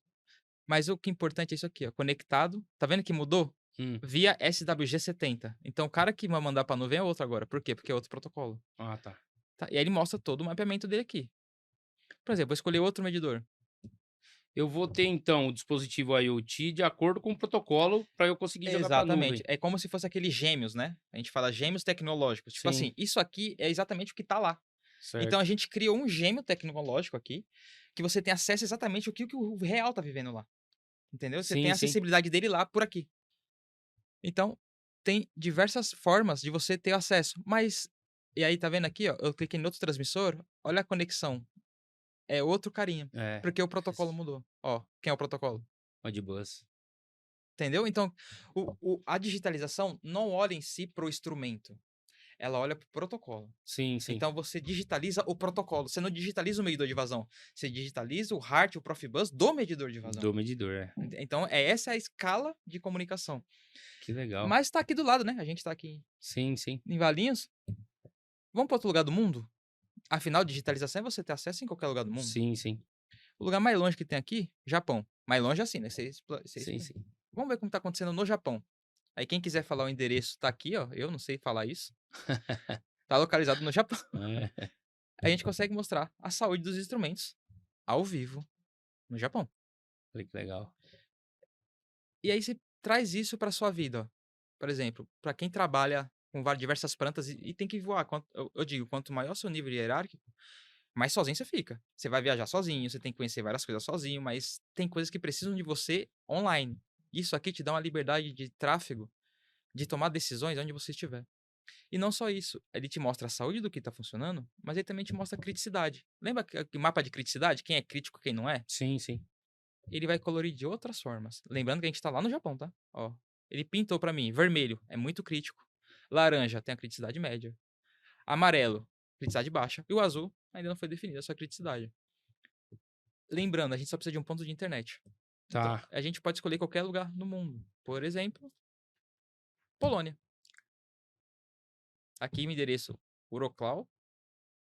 S2: Mas o que é importante é isso aqui, ó, conectado. Tá vendo que mudou?
S1: Hum.
S2: Via SWG70. Então, o cara que vai mandar pra nuvem é outro agora. Por quê? Porque é outro protocolo.
S1: Ah, tá.
S2: Tá? E aí ele mostra todo o mapeamento dele aqui. Por exemplo, vou escolher outro medidor.
S1: Eu vou ter, então, o dispositivo IoT de acordo com o protocolo para eu conseguir jogar pra
S2: Exatamente.
S1: nuvem.
S2: É como se fosse aqueles gêmeos, né? A gente fala gêmeos tecnológicos. Tipo
S1: Sim,
S2: assim, isso aqui é exatamente o que tá lá. Então, a
S1: certo.
S2: gente criou um gêmeo tecnológico aqui, que você tem acesso exatamente ao que o real tá vivendo lá. Entendeu? Você tem
S1: Sim,
S2: a
S1: sim.
S2: acessibilidade dele lá, por aqui. Então, tem diversas formas de você ter acesso. Mas, e aí, tá vendo aqui, ó? Eu cliquei em outro transmissor, olha a conexão. É outro carinha.
S1: É.
S2: Porque o protocolo mudou. Ó, quem é o protocolo?
S1: Modbus.
S2: Entendeu? Então, a digitalização não olha em si pro instrumento. Ela olha pro protocolo.
S1: Sim, sim.
S2: Então, você digitaliza o protocolo. Você não digitaliza o medidor de vazão. Você digitaliza o HART, o Profibus do medidor de vazão.
S1: Do medidor, é.
S2: Então, essa é a escala de comunicação.
S1: Que legal.
S2: Mas tá aqui do lado, né? A gente tá aqui
S1: Sim, sim.
S2: em Valinhos. Vamos para outro lugar do mundo? Afinal, digitalização é você ter acesso em qualquer lugar do mundo.
S1: Sim, sim.
S2: O lugar mais longe que tem aqui, Japão. Mais longe assim, né?
S1: Sim, sim.
S2: Vamos ver como tá acontecendo no Japão. Aí quem quiser falar o endereço tá aqui, ó. Eu não sei falar isso. Tá localizado no Japão.
S1: É.
S2: Aí a gente consegue mostrar a saúde dos instrumentos ao vivo no Japão.
S1: Olha que legal.
S2: E aí você traz isso para sua vida, ó. Por exemplo, para quem trabalha com diversas plantas e tem que voar. Eu digo, quanto maior seu nível hierárquico, mais sozinho você fica. Você vai viajar sozinho, você tem que conhecer várias coisas sozinho, mas tem coisas que precisam de você online. Isso aqui te dá uma liberdade de tráfego, de tomar decisões onde você estiver. E não só isso, ele te mostra a saúde do que está funcionando, mas ele também te mostra a criticidade. Lembra que mapa de criticidade? Quem é crítico, quem não é?
S1: Sim, sim.
S2: Ele vai colorir de outras formas. Lembrando que a gente está lá no Japão, tá? Ó, ele pintou para mim, vermelho, é muito crítico. Laranja tem a criticidade média. Amarelo, criticidade baixa. E o azul ainda não foi definida a sua criticidade. Lembrando, a gente só precisa de um ponto de internet. Então,
S1: Tá.
S2: a gente pode escolher qualquer lugar no mundo. Por exemplo, Polônia. Aqui, meu endereço, Uroclau.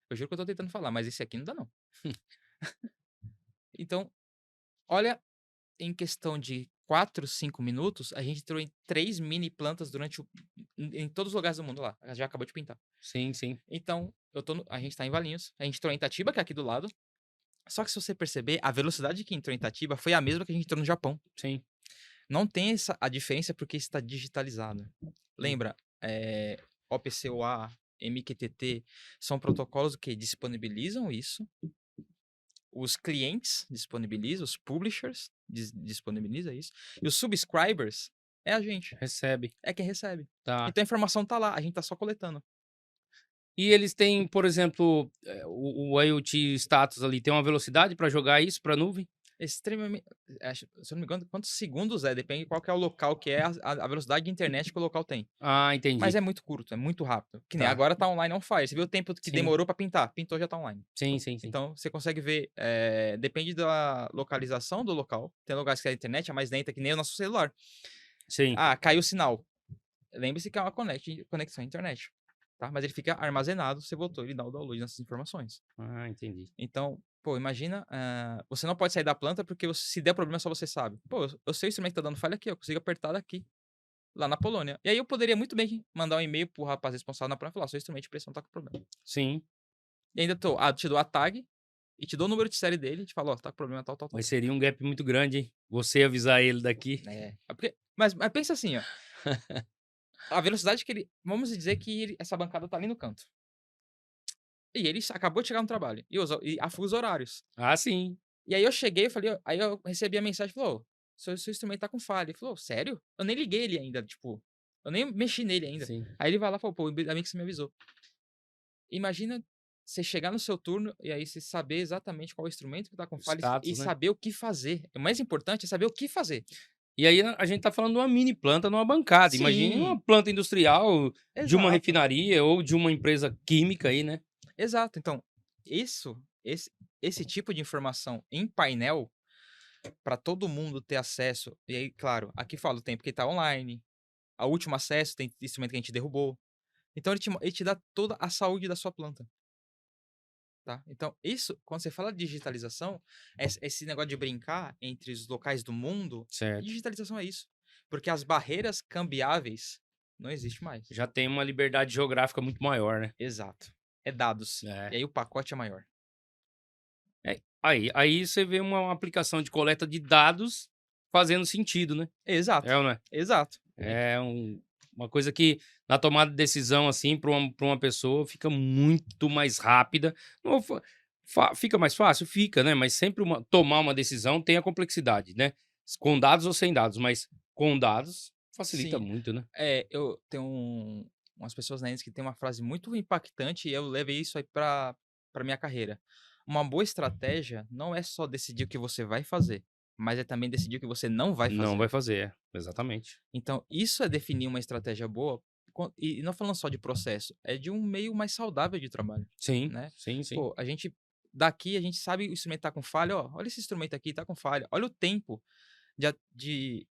S2: Eu juro que eu tô tentando falar, mas esse aqui não dá, não. Então, olha, em questão de 4, 5 minutos, a gente entrou em 3 mini plantas em todos os lugares do mundo lá. Já acabou de pintar.
S1: Sim, sim.
S2: Então, a gente tá em Valinhos. A gente entrou em Itatiba, que é aqui do lado. Só que se você perceber, a velocidade que entrou em Itatiba foi a mesma que a gente entrou no Japão.
S1: Sim.
S2: Não tem a diferença porque está digitalizado. Lembra, OPCOA, MQTT, são protocolos que disponibilizam isso, os clientes disponibilizam, os publishers disponibilizam isso, e os subscribers é a gente,
S1: Recebe.
S2: é quem recebe.
S1: Tá.
S2: Então a informação tá lá, a gente tá só coletando.
S1: E eles têm, por exemplo, o IoT status ali, tem uma velocidade para jogar isso para nuvem?
S2: Extremamente. Se eu não me engano, quantos segundos é? Depende qual que é o local que é, a velocidade de internet que o local tem.
S1: Ah,
S2: Mas
S1: entendi.
S2: é muito curto, é muito rápido. Que nem
S1: Tá.
S2: agora tá online on fire. Você viu o tempo que
S1: Sim.
S2: demorou pra pintar? Pintou, já tá online.
S1: Sim, sim, sim.
S2: Então, você consegue ver, depende da localização do local. Tem lugares que a internet é mais lenta, que nem o nosso celular.
S1: Sim.
S2: Ah, caiu o sinal. Lembre-se que é uma conexão à internet, tá? Mas ele fica armazenado, você botou, ele dá o download nessas informações.
S1: Ah, entendi.
S2: Então, pô, imagina, você não pode sair da planta porque se der problema só você sabe. Pô, eu sei o instrumento que tá dando falha aqui, eu consigo apertar daqui, lá na Polônia. E aí eu poderia muito bem mandar um e-mail pro rapaz responsável na planta e falar, seu instrumento de pressão tá com problema.
S1: Sim.
S2: E ainda te dou a tag e te dou o número de série dele e te falo, ó, tá com problema tal, tal, tal.
S1: Mas seria um gap muito grande, hein? Você avisar ele daqui.
S2: Mas pensa assim, ó, a velocidade que ele, vamos dizer que essa bancada tá ali no canto. E ele acabou de chegar no trabalho. E a fuga os horários.
S1: Ah, sim.
S2: E aí eu cheguei, eu falei, aí eu recebi a mensagem, falou, seu instrumento tá com falha. Ele falou, sério? Eu nem liguei ele ainda, tipo, eu nem mexi nele ainda.
S1: Sim.
S2: Aí ele vai lá e falou, pô, ainda bem que você me avisou. Imagina você chegar no seu turno e aí você saber exatamente qual instrumento que tá com
S1: O
S2: falha e
S1: status, né?
S2: saber o que fazer. O mais importante é saber o que fazer.
S1: E aí a gente tá falando de uma mini planta numa bancada. Imagine uma
S2: Sim,
S1: planta industrial de uma
S2: exato.
S1: refinaria ou de uma empresa química aí, né?
S2: Exato. Então, isso, esse tipo de informação em painel, para todo mundo ter acesso, e aí, claro, aqui fala o tempo que tá online, a último acesso tem instrumento que a gente derrubou. Então ele te dá toda a saúde da sua planta, tá? Então isso, quando você fala de digitalização, esse negócio de brincar entre os locais do mundo,
S1: Certo.
S2: digitalização é isso. Porque as barreiras cambiáveis não existe mais.
S1: Já tem uma liberdade geográfica muito maior, né?
S2: Exato. É dados.
S1: É.
S2: E aí o pacote é maior.
S1: Aí você vê uma aplicação de coleta de dados fazendo sentido, né?
S2: Exato.
S1: É ou não é?
S2: Exato.
S1: É uma coisa que na tomada de decisão, assim, pra uma pessoa fica muito mais rápida. Não fica mais fácil? Fica, né? Mas sempre tomar uma decisão tem a complexidade, né? Com dados ou sem dados, mas com dados facilita
S2: Sim.
S1: muito, né?
S2: Eu tenho umas pessoas na Enes que tem uma frase muito impactante e eu levei isso aí para minha carreira. Uma boa estratégia não é só decidir o que você vai fazer, mas é também decidir o que você não vai
S1: Não
S2: fazer.
S1: vai fazer, exatamente.
S2: Então, isso é definir uma estratégia boa, e não falando só de processo, é de um meio mais saudável de trabalho,
S1: Sim,
S2: né?
S1: sim, sim.
S2: Pô, daqui a gente sabe o instrumento tá com falha, ó, olha esse instrumento aqui, tá com falha. Olha o tempo de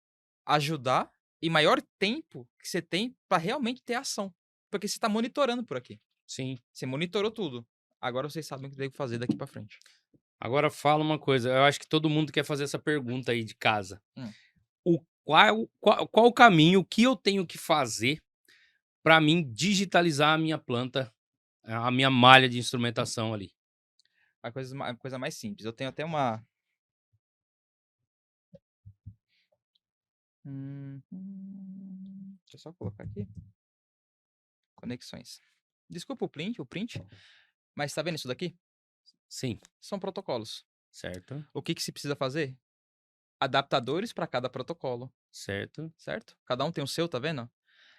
S2: ajudar e maior tempo que você tem para realmente ter ação. Porque você está monitorando por aqui.
S1: Sim.
S2: Você monitorou tudo. Agora vocês sabem o que tem que fazer daqui para frente.
S1: Agora fala uma coisa, eu acho que todo mundo quer fazer essa pergunta aí de casa.
S2: Hum.
S1: Qual o caminho, o que eu tenho que fazer para mim digitalizar a minha planta, a minha malha de instrumentação ali?
S2: A coisa mais simples. Eu tenho até uma. Deixa eu só colocar aqui. Conexões. Desculpa o print, mas tá vendo isso daqui?
S1: Sim,
S2: São protocolos.
S1: certo,
S2: O que se precisa fazer? Adaptadores para cada protocolo,
S1: certo.
S2: certo? Cada um tem o seu, tá vendo?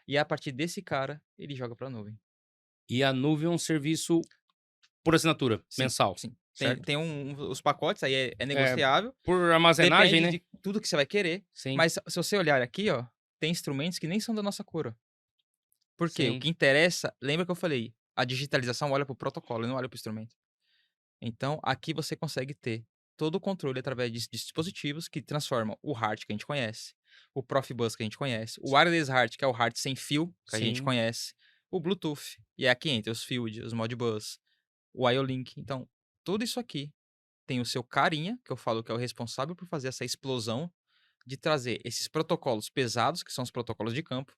S2: E a partir desse cara, ele joga para a nuvem.
S1: E a nuvem é um serviço por assinatura,
S2: Sim,
S1: mensal,
S2: sim.
S1: certo?
S2: Tem os pacotes, aí é
S1: É,
S2: negociável,
S1: por armazenagem,
S2: depende
S1: né?
S2: de tudo que você vai querer,
S1: Sim,
S2: mas se você olhar aqui, ó, tem instrumentos que nem são da nossa cor, ó. Por quê? O
S1: sim,
S2: que interessa, lembra que eu falei, a digitalização olha para o protocolo e não olha para o instrumento. Então, aqui você consegue ter todo o controle através de dispositivos que transformam o HART que a gente conhece, o Profibus que a gente conhece, o Wireless HART, que é o HART sem fio, que a gente
S1: sim.
S2: conhece, o Bluetooth, e aqui entra os Field, os Modbus, o IO-Link. Então, tudo isso aqui tem o seu carinha, que eu falo que é o responsável por fazer essa explosão de trazer esses protocolos pesados, que são os protocolos de campo,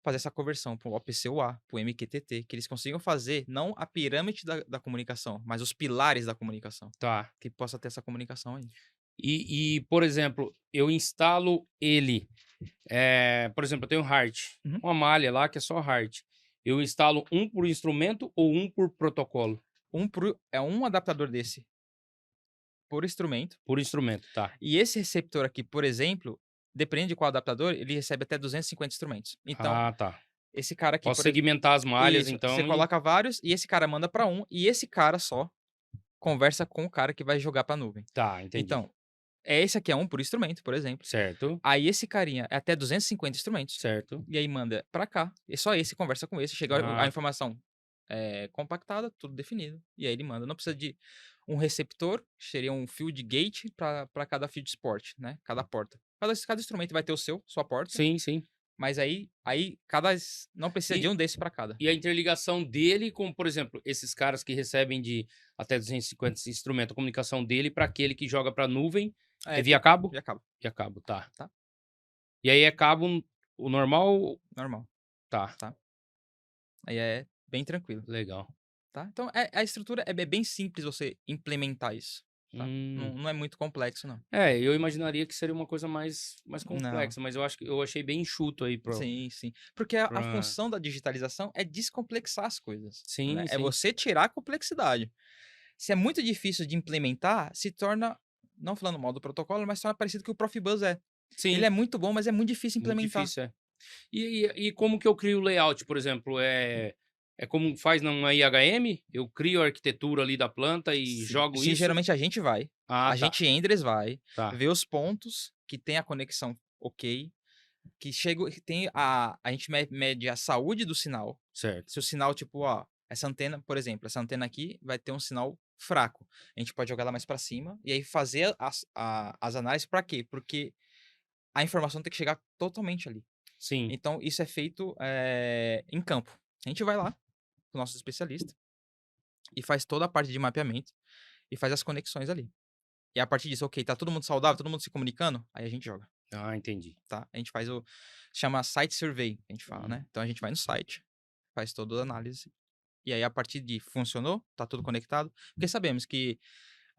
S2: fazer essa conversão para o OPC-UA, para o MQTT, que eles consigam fazer não a pirâmide da comunicação, mas os pilares da comunicação,
S1: Tá.
S2: que possa ter essa comunicação aí.
S1: Por exemplo, eu instalo ele, por exemplo, eu tenho Heart,
S2: Uhum.
S1: uma malha lá que é só Heart. Eu instalo um por instrumento ou um por protocolo?
S2: É um adaptador desse por instrumento,
S1: Por instrumento, tá.
S2: e esse receptor aqui, por exemplo, depende de qual adaptador, ele recebe até 250 instrumentos. Então,
S1: Ah, tá.
S2: esse cara aqui,
S1: Posso segmentar as malhas,
S2: isso, você
S1: então, e
S2: coloca vários e esse cara manda para um, e esse cara só conversa com o cara que vai jogar para a nuvem.
S1: tá, entendi.
S2: Então, Esse aqui é um por instrumento, por exemplo.
S1: Certo,
S2: Aí esse carinha é até 250 instrumentos.
S1: certo.
S2: E aí manda pra cá. E só esse conversa com esse. Chega a
S1: Ah,
S2: informação compactada, tudo definido. E aí ele manda. Não precisa de um receptor, que seria um field gate para cada field port, né? Cada porta. Cada instrumento vai ter o sua porta.
S1: sim, sim.
S2: Mas aí não precisa de
S1: E
S2: um desse para cada.
S1: e a interligação dele com, por exemplo, esses caras que recebem de até 250 instrumentos, a comunicação dele para aquele que joga para nuvem, é via cabo?
S2: Já acaba,
S1: Via cabo, tá.
S2: tá?
S1: E aí é cabo o normal?
S2: Normal,
S1: Tá,
S2: tá? Aí é bem tranquilo,
S1: legal.
S2: tá? Então a estrutura é bem simples você implementar isso, tá?
S1: Hum.
S2: Não é muito complexo, não.
S1: É, eu imaginaria que seria uma coisa mais
S2: Não.
S1: complexa, mas eu acho que eu achei bem enxuto aí
S2: Sim, sim. Porque a
S1: pra...
S2: função da digitalização é descomplexar as coisas, né?
S1: Sim,
S2: É
S1: sim.
S2: você tirar a complexidade. Se é muito difícil de implementar, se torna, não falando mal do protocolo, mas se torna parecido com o Profibus é. Ele
S1: Sim,
S2: é muito bom, mas é muito difícil
S1: muito
S2: implementar.
S1: difícil, é. E como que eu crio o layout, por exemplo? É como faz numa IHM? Eu crio a arquitetura ali da planta e
S2: Sim,
S1: jogo
S2: sim,
S1: isso?
S2: geralmente a gente vai.
S1: Ah,
S2: A
S1: tá,
S2: gente Endres vai,
S1: tá,
S2: vê os pontos que tem a conexão ok, que chega, que tem a gente mede a saúde do sinal.
S1: certo.
S2: Se o sinal, tipo, ó, essa antena, por exemplo, essa antena aqui vai ter um sinal fraco. A gente pode jogar ela mais para cima e aí fazer as análises para quê? Porque a informação tem que chegar totalmente ali.
S1: Sim,
S2: Então, isso é feito em campo. A gente vai lá, com o nosso especialista, e faz toda a parte de mapeamento e faz as conexões ali. E a partir disso, ok, tá todo mundo saudável, todo mundo se comunicando, aí a gente joga,
S1: ah, entendi.
S2: tá? A gente faz chama site survey, a gente fala,
S1: Uhum.
S2: né? Então a gente vai no site, faz toda a análise. E aí, a partir de funcionou, tá tudo conectado. Porque sabemos que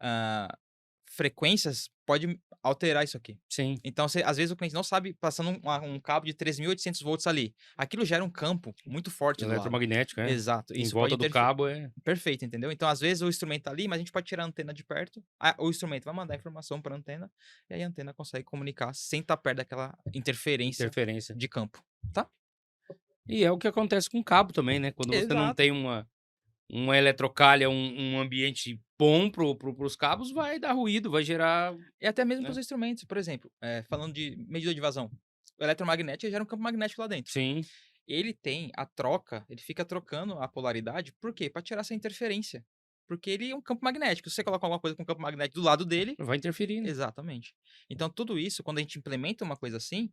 S2: ah, frequências pode alterar isso aqui.
S1: Sim,
S2: Então, às vezes o cliente não sabe, passando um cabo de 3.800 volts ali. Aquilo gera um campo muito forte do lado.
S1: eletromagnético, é.
S2: Exato.
S1: Em
S2: Isso pode
S1: volta do
S2: interferir.
S1: cabo é...
S2: Perfeito, entendeu? Então, às vezes o instrumento tá ali, mas a gente pode tirar a antena de perto. O instrumento vai mandar a informação para a antena e aí a antena consegue comunicar sem estar perto daquela interferência
S1: interferência.
S2: de campo, tá?
S1: E é o que acontece com cabo também, né? Quando você não
S2: Exato.
S1: tem uma eletrocalha, um ambiente bom pros cabos, vai dar ruído, vai gerar,
S2: E até mesmo para os
S1: né?
S2: instrumentos, por exemplo, falando de medidor de vazão. O eletromagnético gera um campo magnético lá dentro.
S1: Sim,
S2: Ele tem a troca, ele fica trocando a polaridade, por quê? Para tirar essa interferência. Porque ele é um campo magnético. Se você colocar alguma coisa com campo magnético do lado dele,
S1: vai interferir, né?
S2: exatamente. Então, tudo isso, quando a gente implementa uma coisa assim,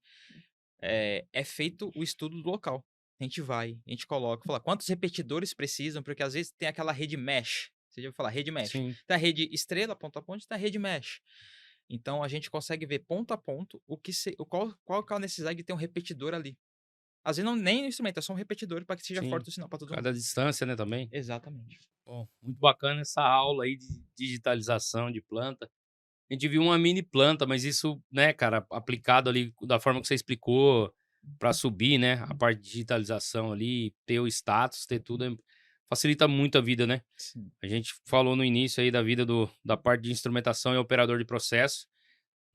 S2: é feito o estudo do local. A gente vai, a gente coloca, fala quantos repetidores precisam, porque às vezes tem aquela rede mesh. Você já ouviu falar rede mesh?
S1: Sim,
S2: Tem a rede estrela, ponto a ponto, e tem a rede mesh. Então a gente consegue ver ponto a ponto qual que é a necessidade de ter um repetidor ali. Às vezes não nem no instrumento, é só um repetidor para que seja
S1: sim.
S2: forte o sinal para todo mundo.
S1: Cada distância, né, também.
S2: Exatamente.
S1: Bom, muito bacana essa aula aí de digitalização de planta. A gente viu uma mini planta, mas isso, né, cara, aplicado ali da forma que você explicou, para subir, né, a parte de digitalização ali, ter o status, ter tudo, facilita muito a vida, né?
S2: Sim.
S1: A gente falou no início aí da vida da parte de instrumentação e operador de processo.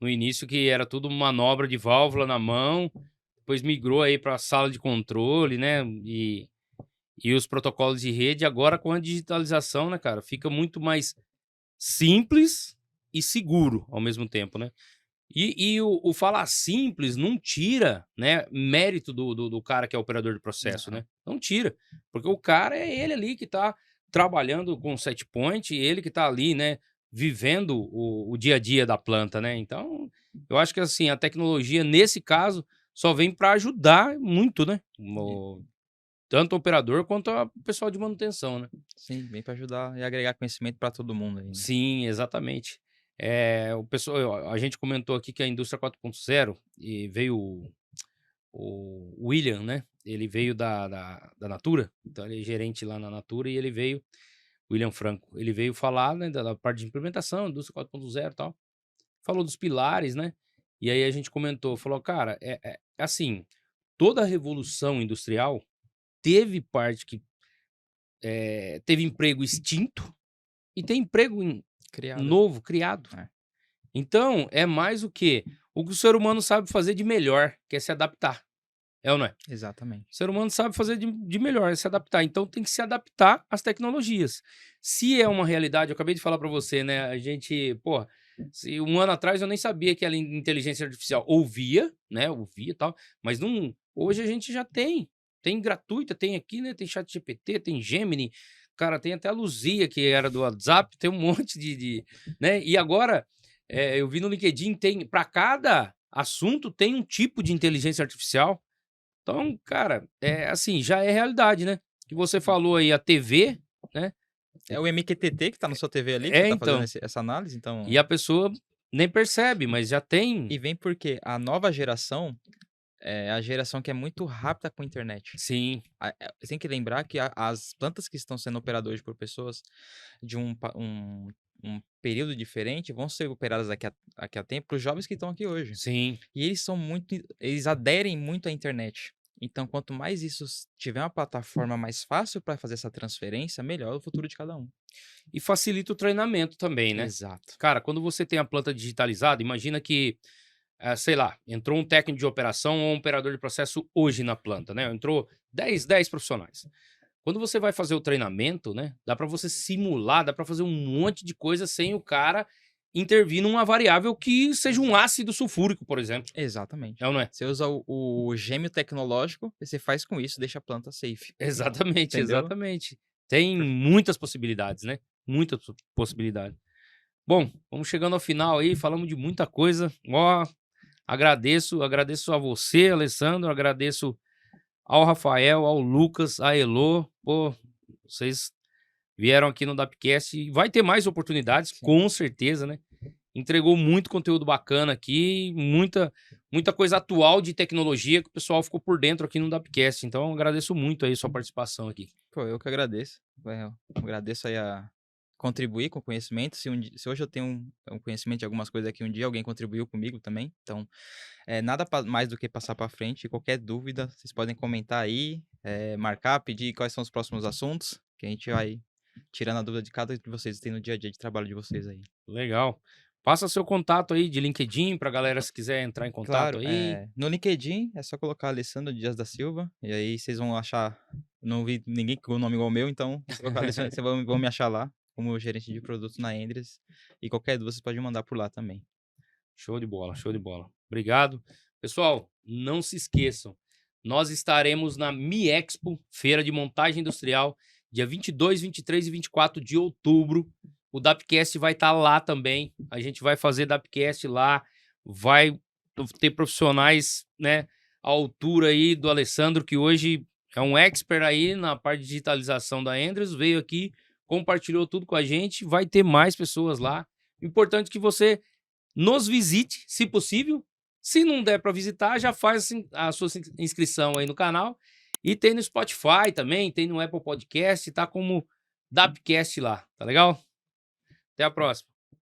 S1: No início que era tudo manobra de válvula na mão, depois migrou aí para a sala de controle, né? E os protocolos de rede. Agora com a digitalização, né, cara, fica muito mais simples e seguro ao mesmo tempo, né? E o falar simples não tira, né, mérito do cara que é operador de processo,
S2: Não.
S1: né? Não tira, porque o cara é ele ali que tá trabalhando com set point, ele que tá ali, né, vivendo o dia a dia da planta, né? Então, eu acho que assim, a tecnologia nesse caso só vem para ajudar muito, né?
S2: E-
S1: Tanto o operador quanto o pessoal de manutenção, né?
S2: Sim, vem para ajudar e agregar conhecimento para todo mundo aí, né?
S1: Sim, exatamente. O pessoal, a gente comentou aqui que a indústria 4.0 e veio o William, né? Ele veio da Natura, então ele é gerente lá na Natura e ele veio, William Franco, ele veio falar, né, da parte de implementação, indústria 4.0 e tal. Falou dos pilares, né? E aí a gente comentou, falou, cara, assim, toda a revolução industrial teve parte que teve emprego extinto e tem emprego
S2: Criado.
S1: novo, criado.
S2: É,
S1: Então, é mais o que o ser humano sabe fazer de melhor, que é se adaptar. É ou não é?
S2: exatamente.
S1: O ser humano sabe fazer de melhor, é se adaptar. Então, tem que se adaptar às tecnologias. Se é uma realidade, eu acabei de falar para você, né? A gente, porra, Se um ano atrás eu nem sabia que a inteligência artificial ouvia, né? Ouvia e tal, mas não. Hoje a gente já tem. Tem gratuita, tem aqui, né? Tem ChatGPT, tem Gemini, cara, tem até a Luzia, que era do WhatsApp, tem um monte né? E agora, eu vi no LinkedIn, tem para cada assunto tem um tipo de inteligência artificial. Então, cara, assim, já é realidade, né? Que você falou aí, a TV, né?
S2: É o MQTT que tá na sua TV ali, que você tá fazendo
S1: Então.
S2: essa análise,
S1: E
S2: então.
S1: a pessoa nem percebe, mas já tem.
S2: E vem porque a nova geração é a geração que é muito rápida com a internet.
S1: Sim,
S2: Você tem que lembrar que as plantas que estão sendo operadas hoje por pessoas de um período diferente vão ser operadas daqui a tempo para os jovens que estão aqui hoje.
S1: sim.
S2: E eles aderem muito à internet. Então, quanto mais isso tiver uma plataforma mais fácil para fazer essa transferência, melhor o futuro de cada um.
S1: E facilita o treinamento também, né?
S2: Exato.
S1: Cara, quando você tem a planta digitalizada, imagina que, sei lá, entrou um técnico de operação ou um operador de processo hoje na planta, né? Entrou 10 profissionais. Quando você vai fazer o treinamento, né? Dá para você simular, dá para fazer um monte de coisa sem o cara intervir numa variável que seja um ácido sulfúrico, por exemplo.
S2: Exatamente.
S1: É ou não é?
S2: Você usa o gêmeo tecnológico e você faz com isso, deixa a planta safe.
S1: Exatamente,
S2: Entendeu?
S1: exatamente. Tem muitas possibilidades, né? Muitas possibilidades. Bom, vamos chegando ao final aí, falamos de muita coisa. Ó, agradeço a você, Alessandro, agradeço ao Rafael, ao Lucas, a Elô. Pô, vocês vieram aqui no Dapcast e vai ter mais oportunidades,
S2: Sim.
S1: com certeza, né? Entregou muito conteúdo bacana aqui, muita coisa atual de tecnologia que o pessoal ficou por dentro aqui no Dapcast. Então, agradeço muito aí a sua participação aqui.
S2: Pô, eu que agradeço. Eu agradeço aí a contribuir com o conhecimento. Se hoje eu tenho um conhecimento de algumas coisas aqui, um dia alguém contribuiu comigo também. Então, nada mais do que passar para frente. Qualquer dúvida, vocês podem comentar aí, marcar, pedir quais são os próximos assuntos, que a gente vai tirando a dúvida de cada um de vocês tem no dia a dia de trabalho de vocês aí.
S1: Legal. Passa seu contato aí de LinkedIn pra galera se quiser entrar em contato
S2: Claro,
S1: aí.
S2: no LinkedIn é só colocar Alessandro Dias da Silva, e aí vocês vão achar. Não vi ninguém com o nome igual o meu, então se colocar Alessandro, vocês vão me achar lá, como gerente de produtos na Endres. E qualquer dúvida, vocês podem mandar por lá também.
S1: Show de bola, show de bola. Obrigado. Pessoal, não se esqueçam, nós estaremos na Mi-Expo, Feira de Montagem Industrial, dia 22, 23 e 24 de outubro. O Dapcast vai estar lá também. A gente vai fazer Dapcast lá, vai ter profissionais, né, à altura aí do Alessandro, que hoje é um expert aí na parte de digitalização da Endres, veio aqui, compartilhou tudo com a gente, vai ter mais pessoas lá. Importante que você nos visite, se possível. Se não der para visitar, já faz a sua inscrição aí no canal. E tem no Spotify também, tem no Apple Podcast, tá como Dapcast lá, tá legal? Até a próxima.